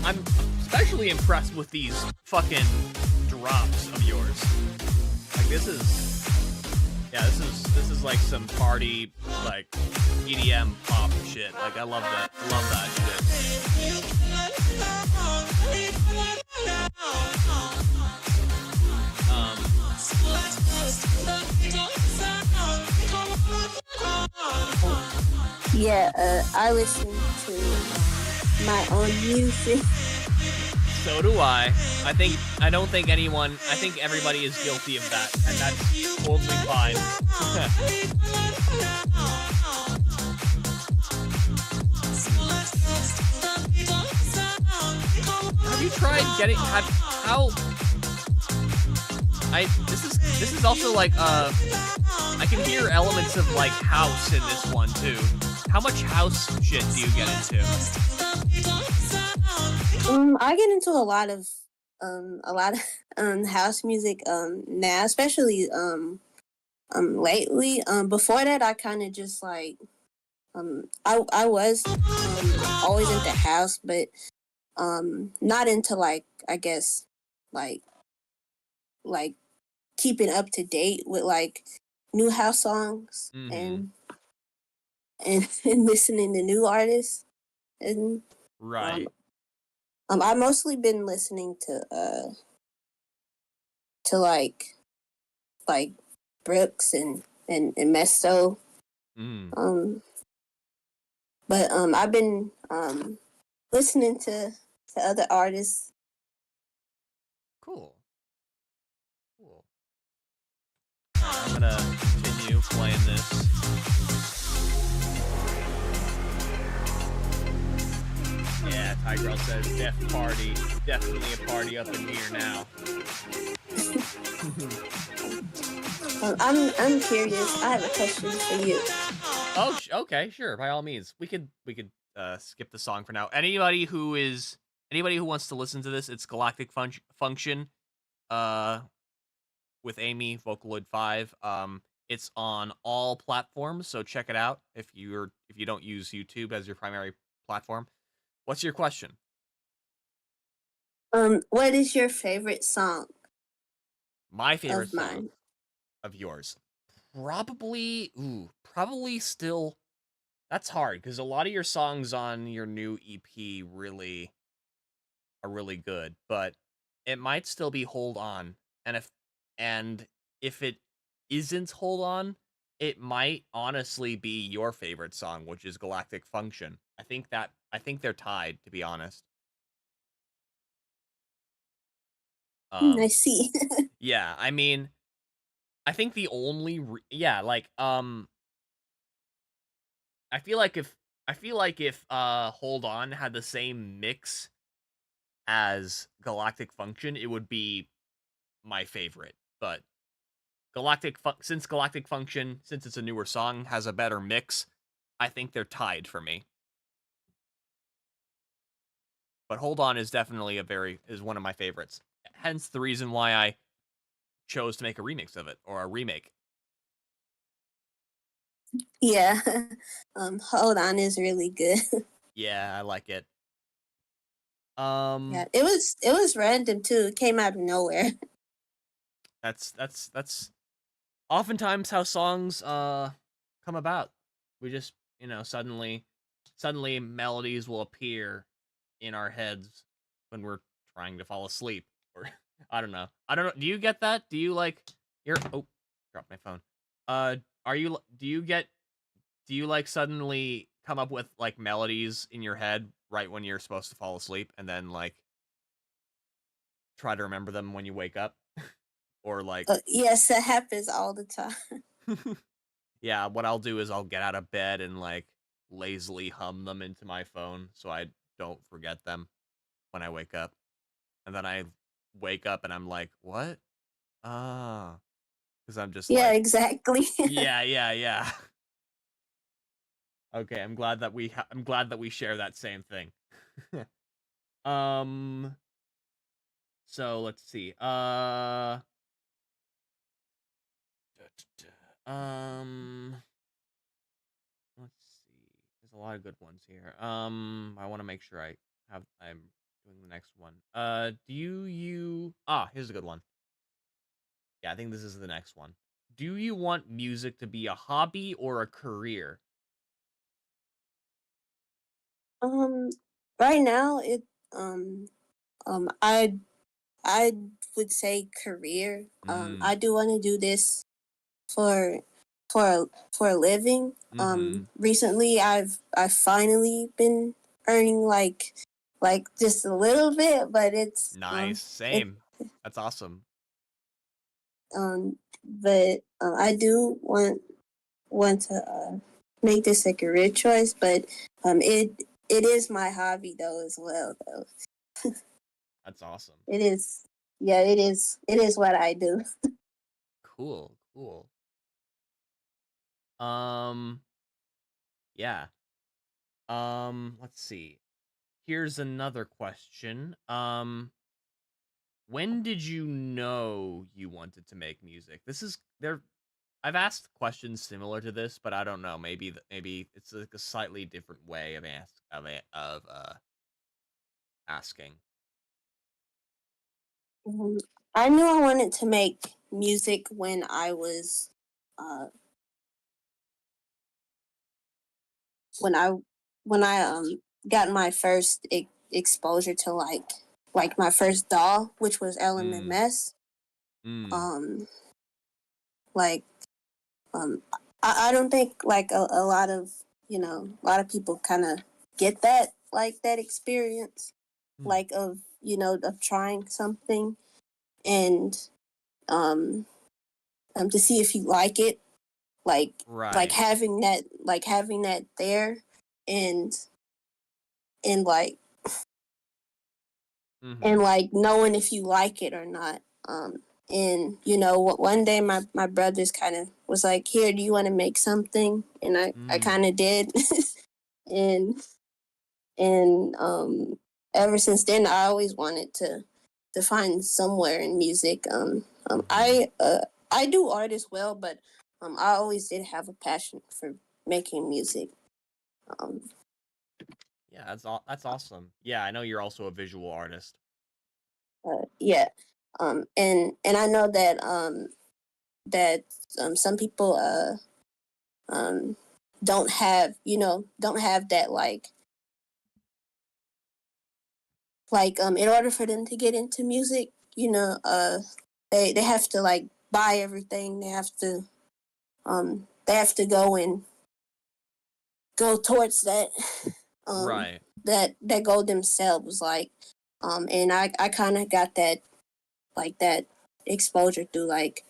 I'm especially impressed with these fucking drops of yours. Like this is like some party like EDM pop shit. Like I love that shit. Yeah, I listen to my own music. So do I. I think everybody is guilty of that, and that's totally fine. Have you tried getting this is also like I can hear elements of like house in this one too. How much house shit do you get into? I get into a lot of house music now, especially lately. Before that, I kind of just like I was always into house, but not into like I guess like keeping up to date with like new house songs and listening to new artists and right. I've mostly been listening to like Brooks and Mesto. But I've been listening to other artists. Cool. I'm gonna continue playing this. Yeah, Ty Girl says deaf party. Definitely a party up in here now. I'm curious. I have a question for you. Oh, okay, sure. By all means, we could skip the song for now. Anybody who wants to listen to this, it's Galactic Function, uh, with Amy Vocaloid 5. It's on all platforms, so check it out if you don't use YouTube as your primary platform. What's your question? What is your favorite song My favorite of song mine? of yours. Probably still. That's hard because a lot of your songs on your new EP really are really good, but it might still be Hold On. And if it isn't Hold On, it might honestly be your favorite song, which is Galactic Function. I think they're tied, to be honest. I see. Yeah, I mean, I think the only I feel like if Hold On had the same mix as Galactic Function, it would be my favorite. But since Galactic Function, since it's a newer song, has a better mix, I think they're tied for me. But Hold On is definitely is one of my favorites. Hence the reason why I chose to make a remix of it, or a remake. Yeah. Hold On is really good. Yeah, I like it. Yeah, it was random too. It came out of nowhere. That's oftentimes how songs come about. We just, suddenly melodies will appear in our heads when we're trying to fall asleep, or I don't know. Do you get that? Do you dropped my phone. Do you like suddenly come up with like melodies in your head right when you're supposed to fall asleep, and then like try to remember them when you wake up? Or like Yes, that happens all the time. yeah, what I'll do is I'll get out of bed and like lazily hum them into my phone so I don't forget them when I wake up. And then I wake up and I'm like, "What?" Ah, cuz I'm just Yeah, like, exactly. yeah. Okay, I'm glad that we share that same thing. um so let's see. Let's see. There's a lot of good ones here. I want to make sure I'm doing the next one. Here's a good one. Yeah, I think this is the next one. Do you want music to be a hobby or a career? Um, right now um I I would say career. I Mm. do want to do this for for a living. Mm-hmm. Recently I've finally been earning like just a little bit, but Nice. it Same. That's awesome. but I do want to make this a career choice, but it is my hobby though as well though. That's awesome. It is, yeah, it is what I do. Cool. Um, yeah. Let's see. Here's another question. When did you know you wanted to make music? This is there. I've asked questions similar to this, but I don't know. Maybe it's like a slightly different way of asking. Mhm. I knew I wanted to make music when I was uh when I when I got my first exposure to like my first doll, which was Mm, LMMS. mm, Um like um I don't think like a lot of a lot of people kind of get that like that experience mm. like of of trying something and um to see if you like it like Right. having that there and like Mm-hmm. and like knowing if you like it or not. And one day my brothers kind of was like, "Here, do you want to make something?" And I Mm. kind of did, and ever since then I always wanted to find somewhere in music. Mm-hmm. I do art as well, but I always did have a passion for making music. Um, Yeah, that's awesome. Yeah, I know you're also a visual artist. yeah, and I know that that some people um don't have that in order for them to get into music, they have to like buy everything. They have to go towards um Right. that goal themselves, and I kind of got that exposure through like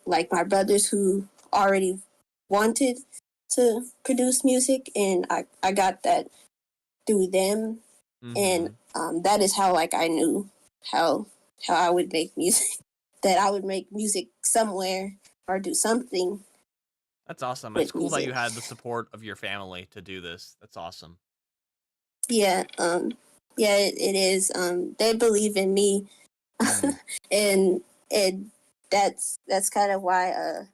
my brothers who already wanted to produce music, and I got that through them, and Mm-hmm. that is how like I knew how I would make music, that I would make music somewhere or do something That's awesome. It's with cool that you music. had the support of your family to do this. That's awesome. Yeah, it is. They believe in me, Mm. and and that's kind of why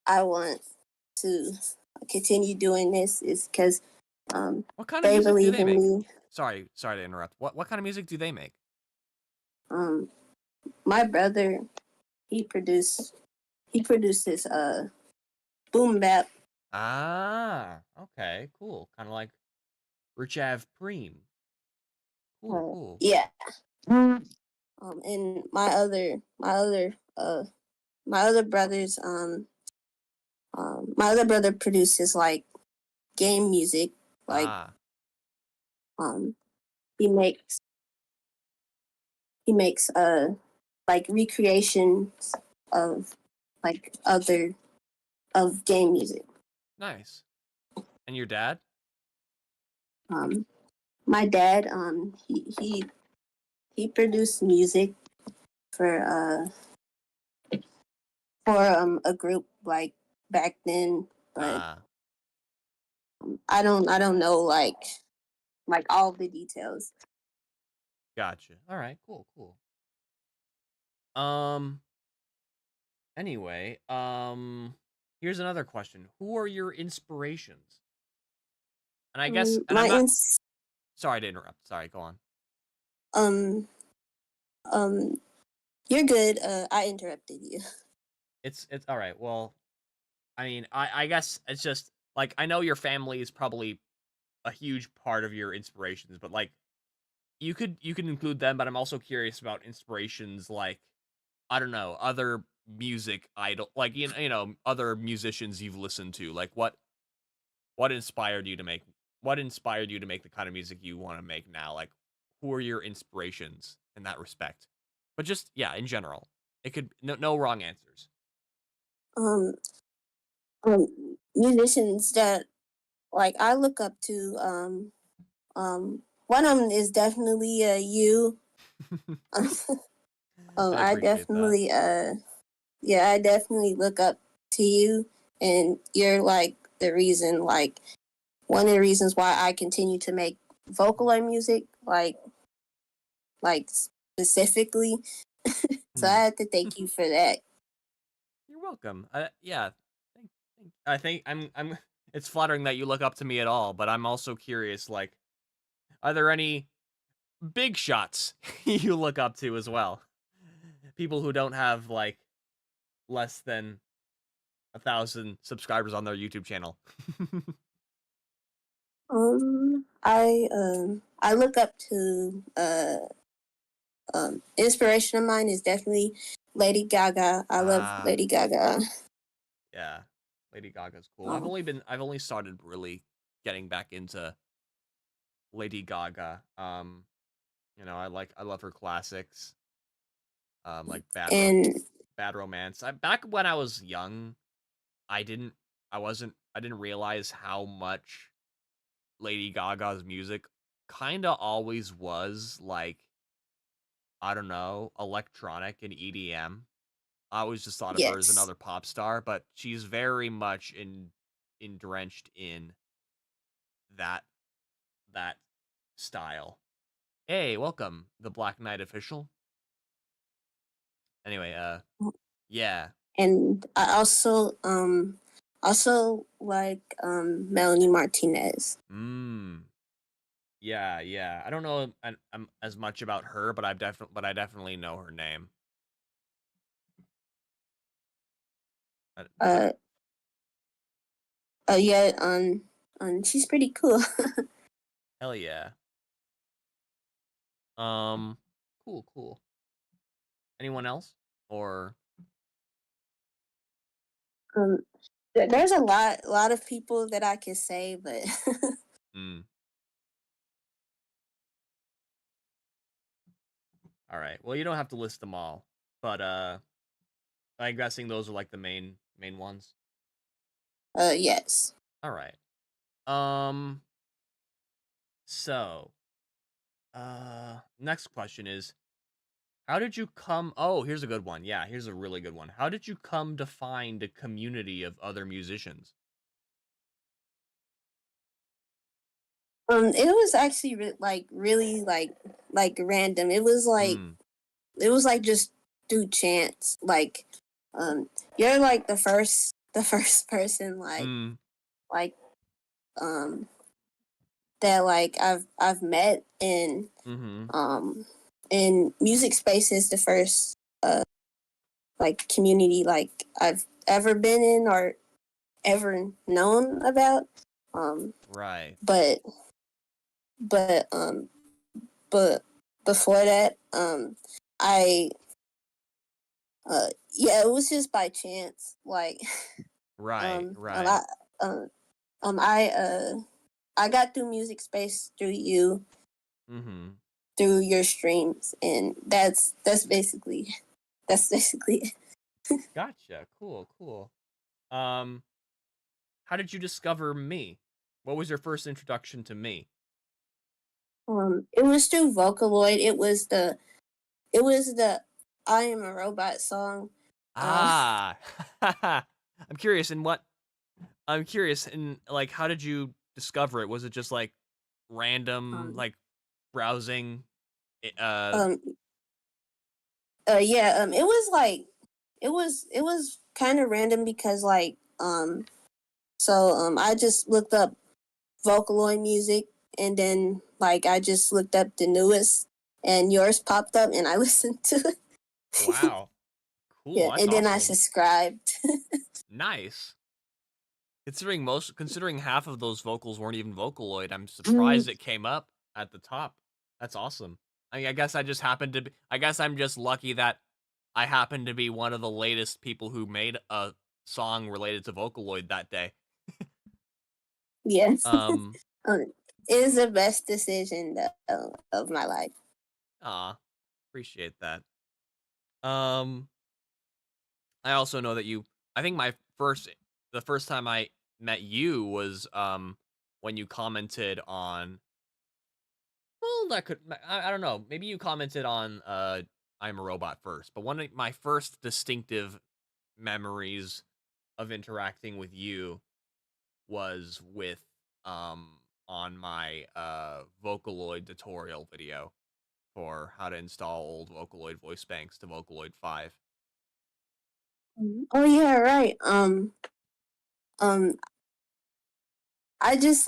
I want to continue doing this, is because What kind of they music do believe they in make? me. Sorry to interrupt. What kind of music do they make? Um, my brother, he produced he produces boom bap. Ah, okay, cool. Kind of like Richav Preem. Cool, cool. Yeah. And my other brothers my other brother produces like game music, like Ah, um he makes he makes like recreations of like other of game music. nice. And your dad? um my dad, he produced music for a group like back then, but Ah, I don't know like all the details. gotcha. All right, cool, cool. Um, anyway, here's another question. Who are your inspirations? And I guess, and I'm My not ins sorry to interrupt. Sorry, go on. um um you're good. I interrupted you. It's all right. Well, I mean, I guess it's just like I know your family is probably a huge part of your inspirations, but like you could include them, but I'm also curious about inspirations like I don't know, other music idol like other musicians you've listened to. Like what inspired you to make what inspired you to make the kind of music you want to make now? Like who are your inspirations in that respect? But just yeah, in general. It could no wrong answers. um Musicians that like I look up to, one of them is definitely you. I I appreciate that. definitely yeah, I definitely look up to you, and you're like the reason, like one of the reasons why I continue to make vocaloid music, like specifically. So Hmm. I have to thank you for that. You're welcome. Yeah, I think I'm it's flattering that you look up to me at all, but I'm also curious like are there any big shots you look up to as well? People who don't have like less than 1,000 subscribers on their YouTube channel. I look up to inspiration of mine is definitely Lady Gaga. I love Ah, Lady Gaga. yeah. Lady Gaga's cool. Um, I've only started really getting back into Lady Gaga. I love her classics. Like and Bad Romance. Back when I was young, I didn't I didn't realize how much Lady Gaga's music kind of always was like I don't know, electronic and EDM. I always just thought of her as Yes. another pop star, but she's very much in drenched in that that style. Hey, welcome, the Black Knight official. Anyway, yeah. And I also like Melanie Martinez. Mm. Yeah, yeah. I don't know as much about her, but I definitely know her name. Does that? Uh yeah, she's pretty cool. Hell yeah. Um, cool, cool. Anyone else? Or um there's a lot of people that I could say, but mm, all right. Well, you don't have to list them all, but I'm guessing those are like the main ones. yes. All right. Um, so, next question is, how did you come? Oh, here's a good one. Yeah, here's a really good one. How did you come to find a community of other musicians? It was actually really like random. Mm, It was like just through chance. Like, you're like the first person mm, like um that like I've met mm-hmm. in music spaces. The first like community like I've ever been in or ever known about. Um, Right. but but but before that, I yeah, it was just by chance. Like Right. a Right. lot um I I got through music space through you, Mm-hmm. through your streams, and that's basically it. Gotcha. Cool. Cool. Um, how did you discover me? What was your first introduction to me? It was through Vocaloid. It was the I Am a Robot song. Uh, Ah, I'm curious. In what? I'm curious. In like, how did you discover it? Was it just like random, um, like browsing? um, yeah, it was like it was kind of random because I just looked up Vocaloid music, and then like I just looked up the newest, and yours popped up, and I listened to it. Wow. Yeah, Cool. That's and then I awesome. subscribed. Nice. Considering half of those vocals weren't even Vocaloid, I'm Mm, surprised it came up at the top. That's awesome. I guess I just happened to be, I guess I'm just lucky that I happened to be one of the latest people who made a song related to Vocaloid that day. yes, Um, it is the best decision of my life. ah, appreciate that. Um, I also know that I think the first time I met you was when you commented on. Well, that could I don't know. Maybe you commented on I'm a Robot first, but one of my first distinctive memories of interacting with you was with on my Vocaloid tutorial video for how to install old Vocaloid voice banks to Vocaloid 5. Oh yeah, right. Um, I just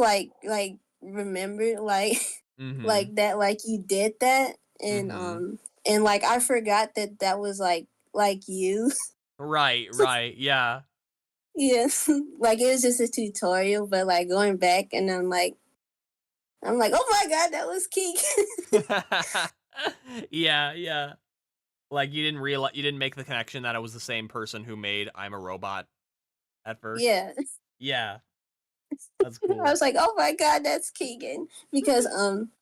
remembered Mhm. like that like you did that, Mhm. and like I forgot that that was like you. Right, right. Yeah. Yeah, like it was just a tutorial, but like going back and I'm like, oh my god, that was Keek. Yeah, yeah. Like you didn't make the connection that it was the same person who made I'm a Robot at first. Yeah, Yeah, that's I cool. was like, oh my god, that's Keegan, because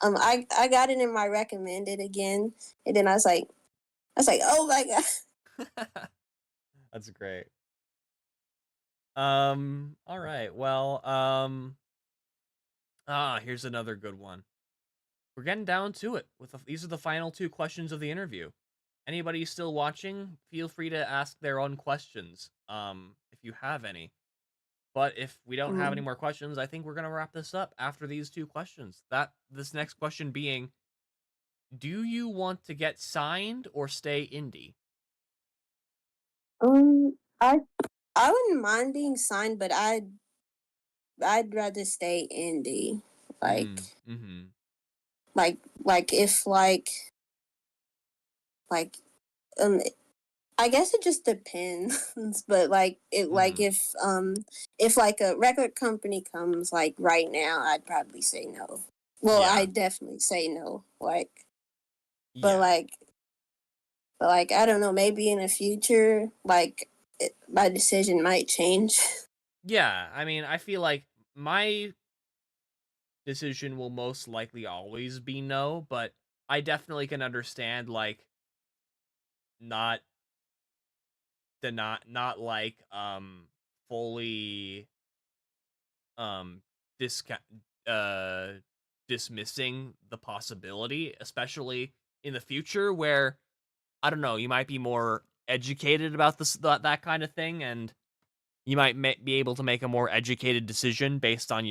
I got it in my recommended again, and then I was like, oh my god. That's great. All right. Well, here's another good one. we're getting down to it. These are the final two questions of the interview. Anybody still watching, feel free to ask their own questions, if you have any. But if we don't have any Um, more questions, I think we're gonna wrap this up after these two questions. This next question being, do you want to get signed or stay indie? um, I I wouldn't mind being signed, but I'd rather stay indie. Like Mm, mm-hmm. like if like um I guess it just depends, but like Mm-hmm. if like a record company comes like right now, I'd probably say no. Well, I Yeah. definitely say no. But Yeah. like but like I don't know, maybe in the future, my decision might change. Yeah. I mean, I feel like my decision will most likely always be no, but I definitely can understand like not not like fully um disca- uh dismissing the possibility, especially in the future where I don't know, you might be more educated about that kind of thing, and you might be able to make a more educated decision based on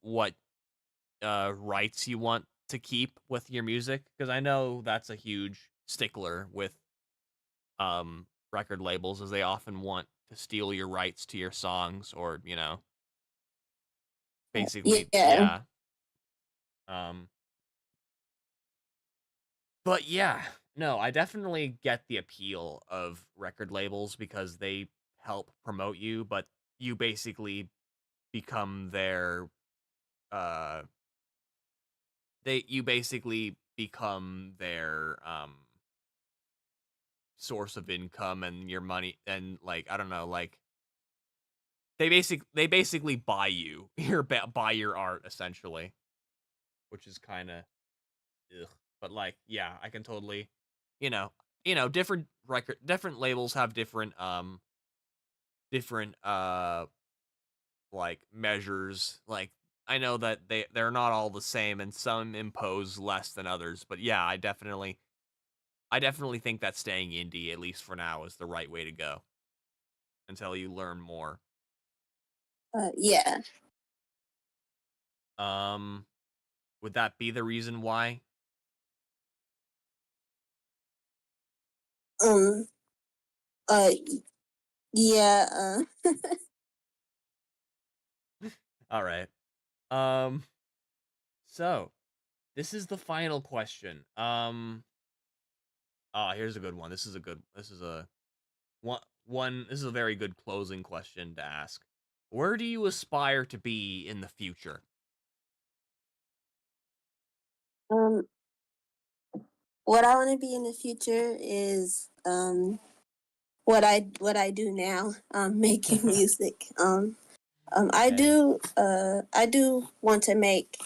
what rights you want to keep with your music, because I know that's a huge stickler with record labels, as they often want to steal your rights to your songs, or basically, Yeah. yeah. um but yeah, no, I definitely get the appeal of record labels because they help promote you, but you basically become their uh you basically become their source of income, and your money, and like I don't know, like they basically buy you buy your art essentially, which is kind of ugh. But like, yeah, I can totally, you know, different labels have different like measures. Like, I know that they're not all the same, and some impose less than others. But yeah, I definitely think that staying indie, at least for now, is the right way to go until you learn more. Yeah. Um, would that be the reason why? Um. Uh. Yeah. All right. Um, so this is the final question. Here's a good one. This is a this is a very good closing question to ask. Where do you aspire to be in the future? Um. What I want to be in the future is what I do now, making music. Okay. I do want to make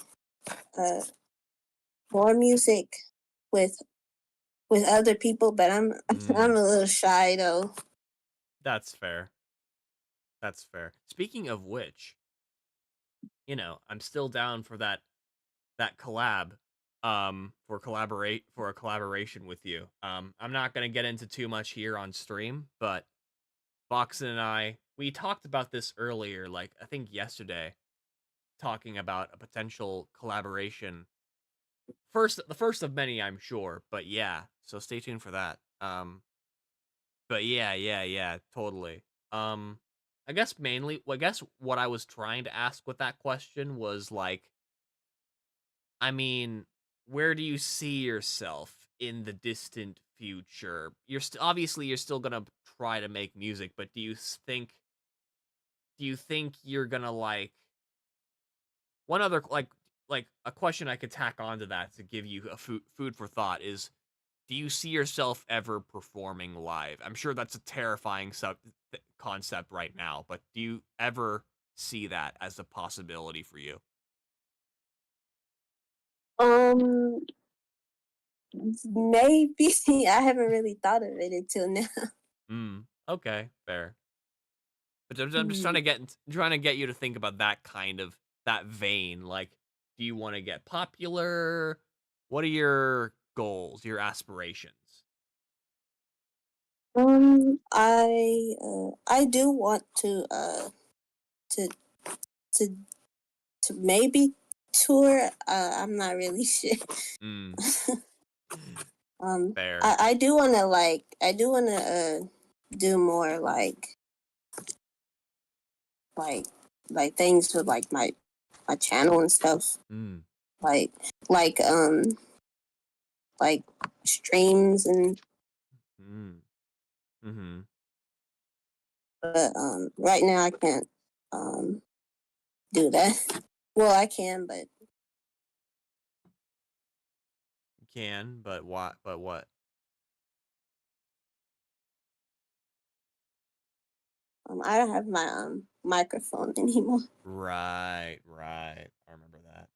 uh more music with other people, but I'm Mm, a little shy though. that's fair. That's fair. Speaking of which, I'm still down for that collab, for a collaboration with you. I'm not gonna get into too much here on stream, but Boxon and we talked about this earlier, like I think yesterday, talking about a potential collaboration. The first of many, I'm sure, but yeah. So stay tuned for that. But yeah, totally. Um, I guess what I was trying to ask with that question was like, I mean, where do you see yourself in the distant future? Obviously you're still gonna try to make music, but do you think you're gonna like one other like a question I could tack onto that to give you a food for thought is, do you see yourself ever performing live? I'm sure that's a terrifying concept right now, but do you ever see that as a possibility for you? Um, maybe I haven't really thought of it until now. Mm, okay, fair. But I'm just Hmm. trying to get you to think about that kind of that vein. Like, Do you want to get popular? What are your goals, your aspirations? I do want to to to maybe tour. I'm not really sure. Mm, Um, fair. I do want to do more like things with like my channel and stuff. Mm, Like like um like streams and mm, mm-hmm. but right now I can't do that. Well, I can, but You can, but what? But what? I don't have my microphone anymore. Right, right. I remember that.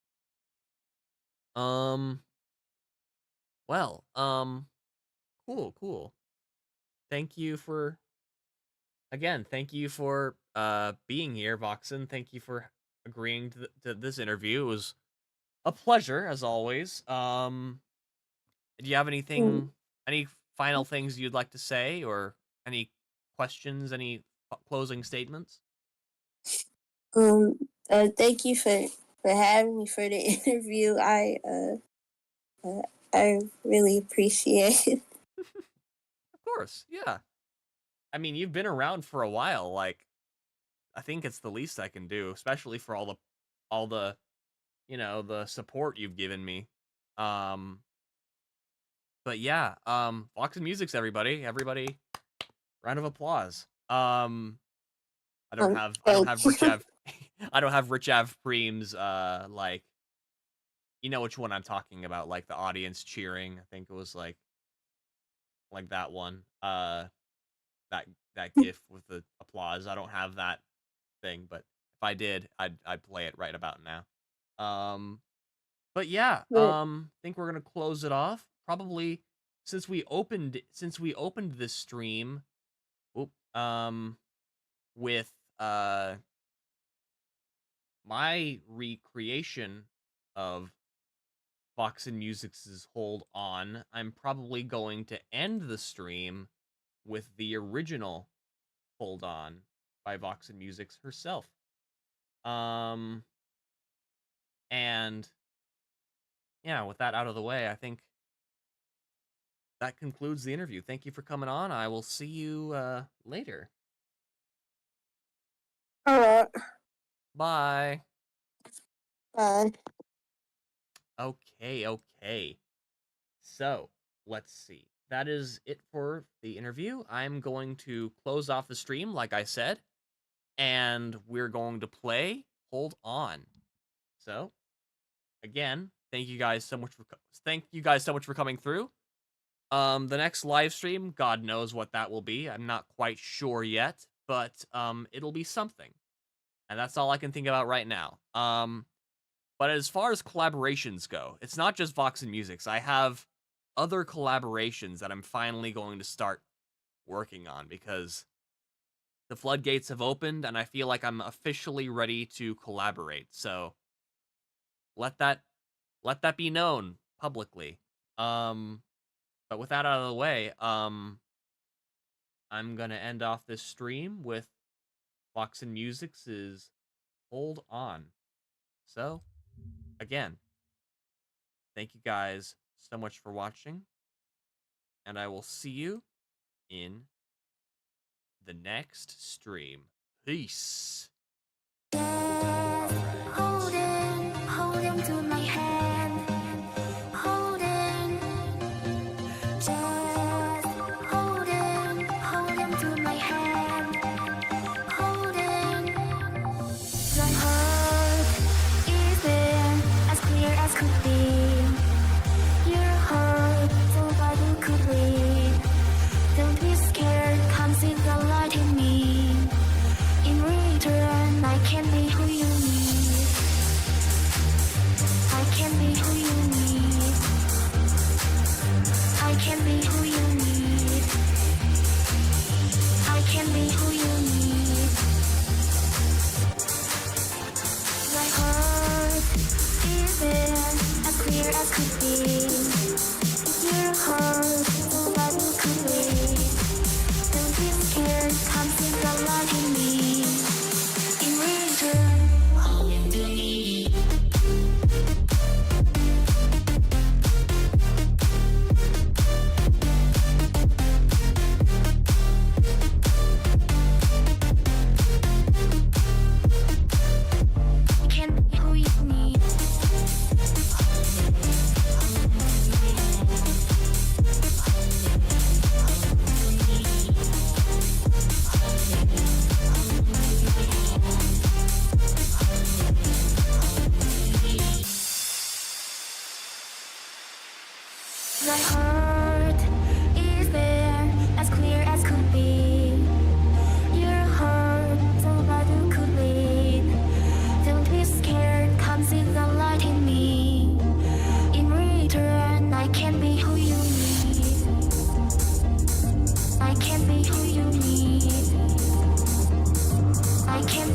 Well, cool, cool. Thank you for thank you for being here, Voxen. Thank you for agreeing to this interview. It was a pleasure as always. Do you have Mm. any final things you'd like to say, or any questions, any closing statements? Thank you for having me for the interview. I really appreciate it. Of course, yeah. I mean, you've been around for a while. Like, I think it's the least I can do, especially for all the the support you've given me. Um, but yeah, Voxinmusix, everybody, round of applause. I don't have Thank Rich you. Av, I don't have Rich Av Preem's like, you know which one I'm talking about, like the audience cheering. I think it was like that one. That that gif with the applause. I don't have that thing, but if I did, I'd play it right about now. But yeah, But think we're gonna close it off. Probably since we opened this stream, oop, with my recreation of Voxinmusix's Hold On, I'm probably going to end the stream with the original Hold On by Voxinmusix herself. And yeah, with that out of the way, I think that concludes the interview. Thank you for coming on. I will see you later. all right. Bye. Bye. Okay. So, let's see. That is it for the interview. I'm going to close off the stream, like I said, and we're going to play Hold On. So, again, thank you guys so much for coming through. The next live stream, God knows what that will be. I'm not quite sure yet, but it'll be something. And that's all I can think about right now. But as far as collaborations go, it's not just Voxinmusix. I have other collaborations that I'm finally going to start working on because the floodgates have opened and I feel like I'm officially ready to collaborate. So let that be known publicly. But with that out of the way, I'm gonna end off this stream with Voxinmusix's Hold On. So, again, thank you guys so much for watching, and I will see you in the next stream. Peace. Holding to my hand, holding, just holding to my hand, holding. The heart is in as clear as could be. Your heart, so Bible could read. Don't be scared, come see the light in me. In return. I can't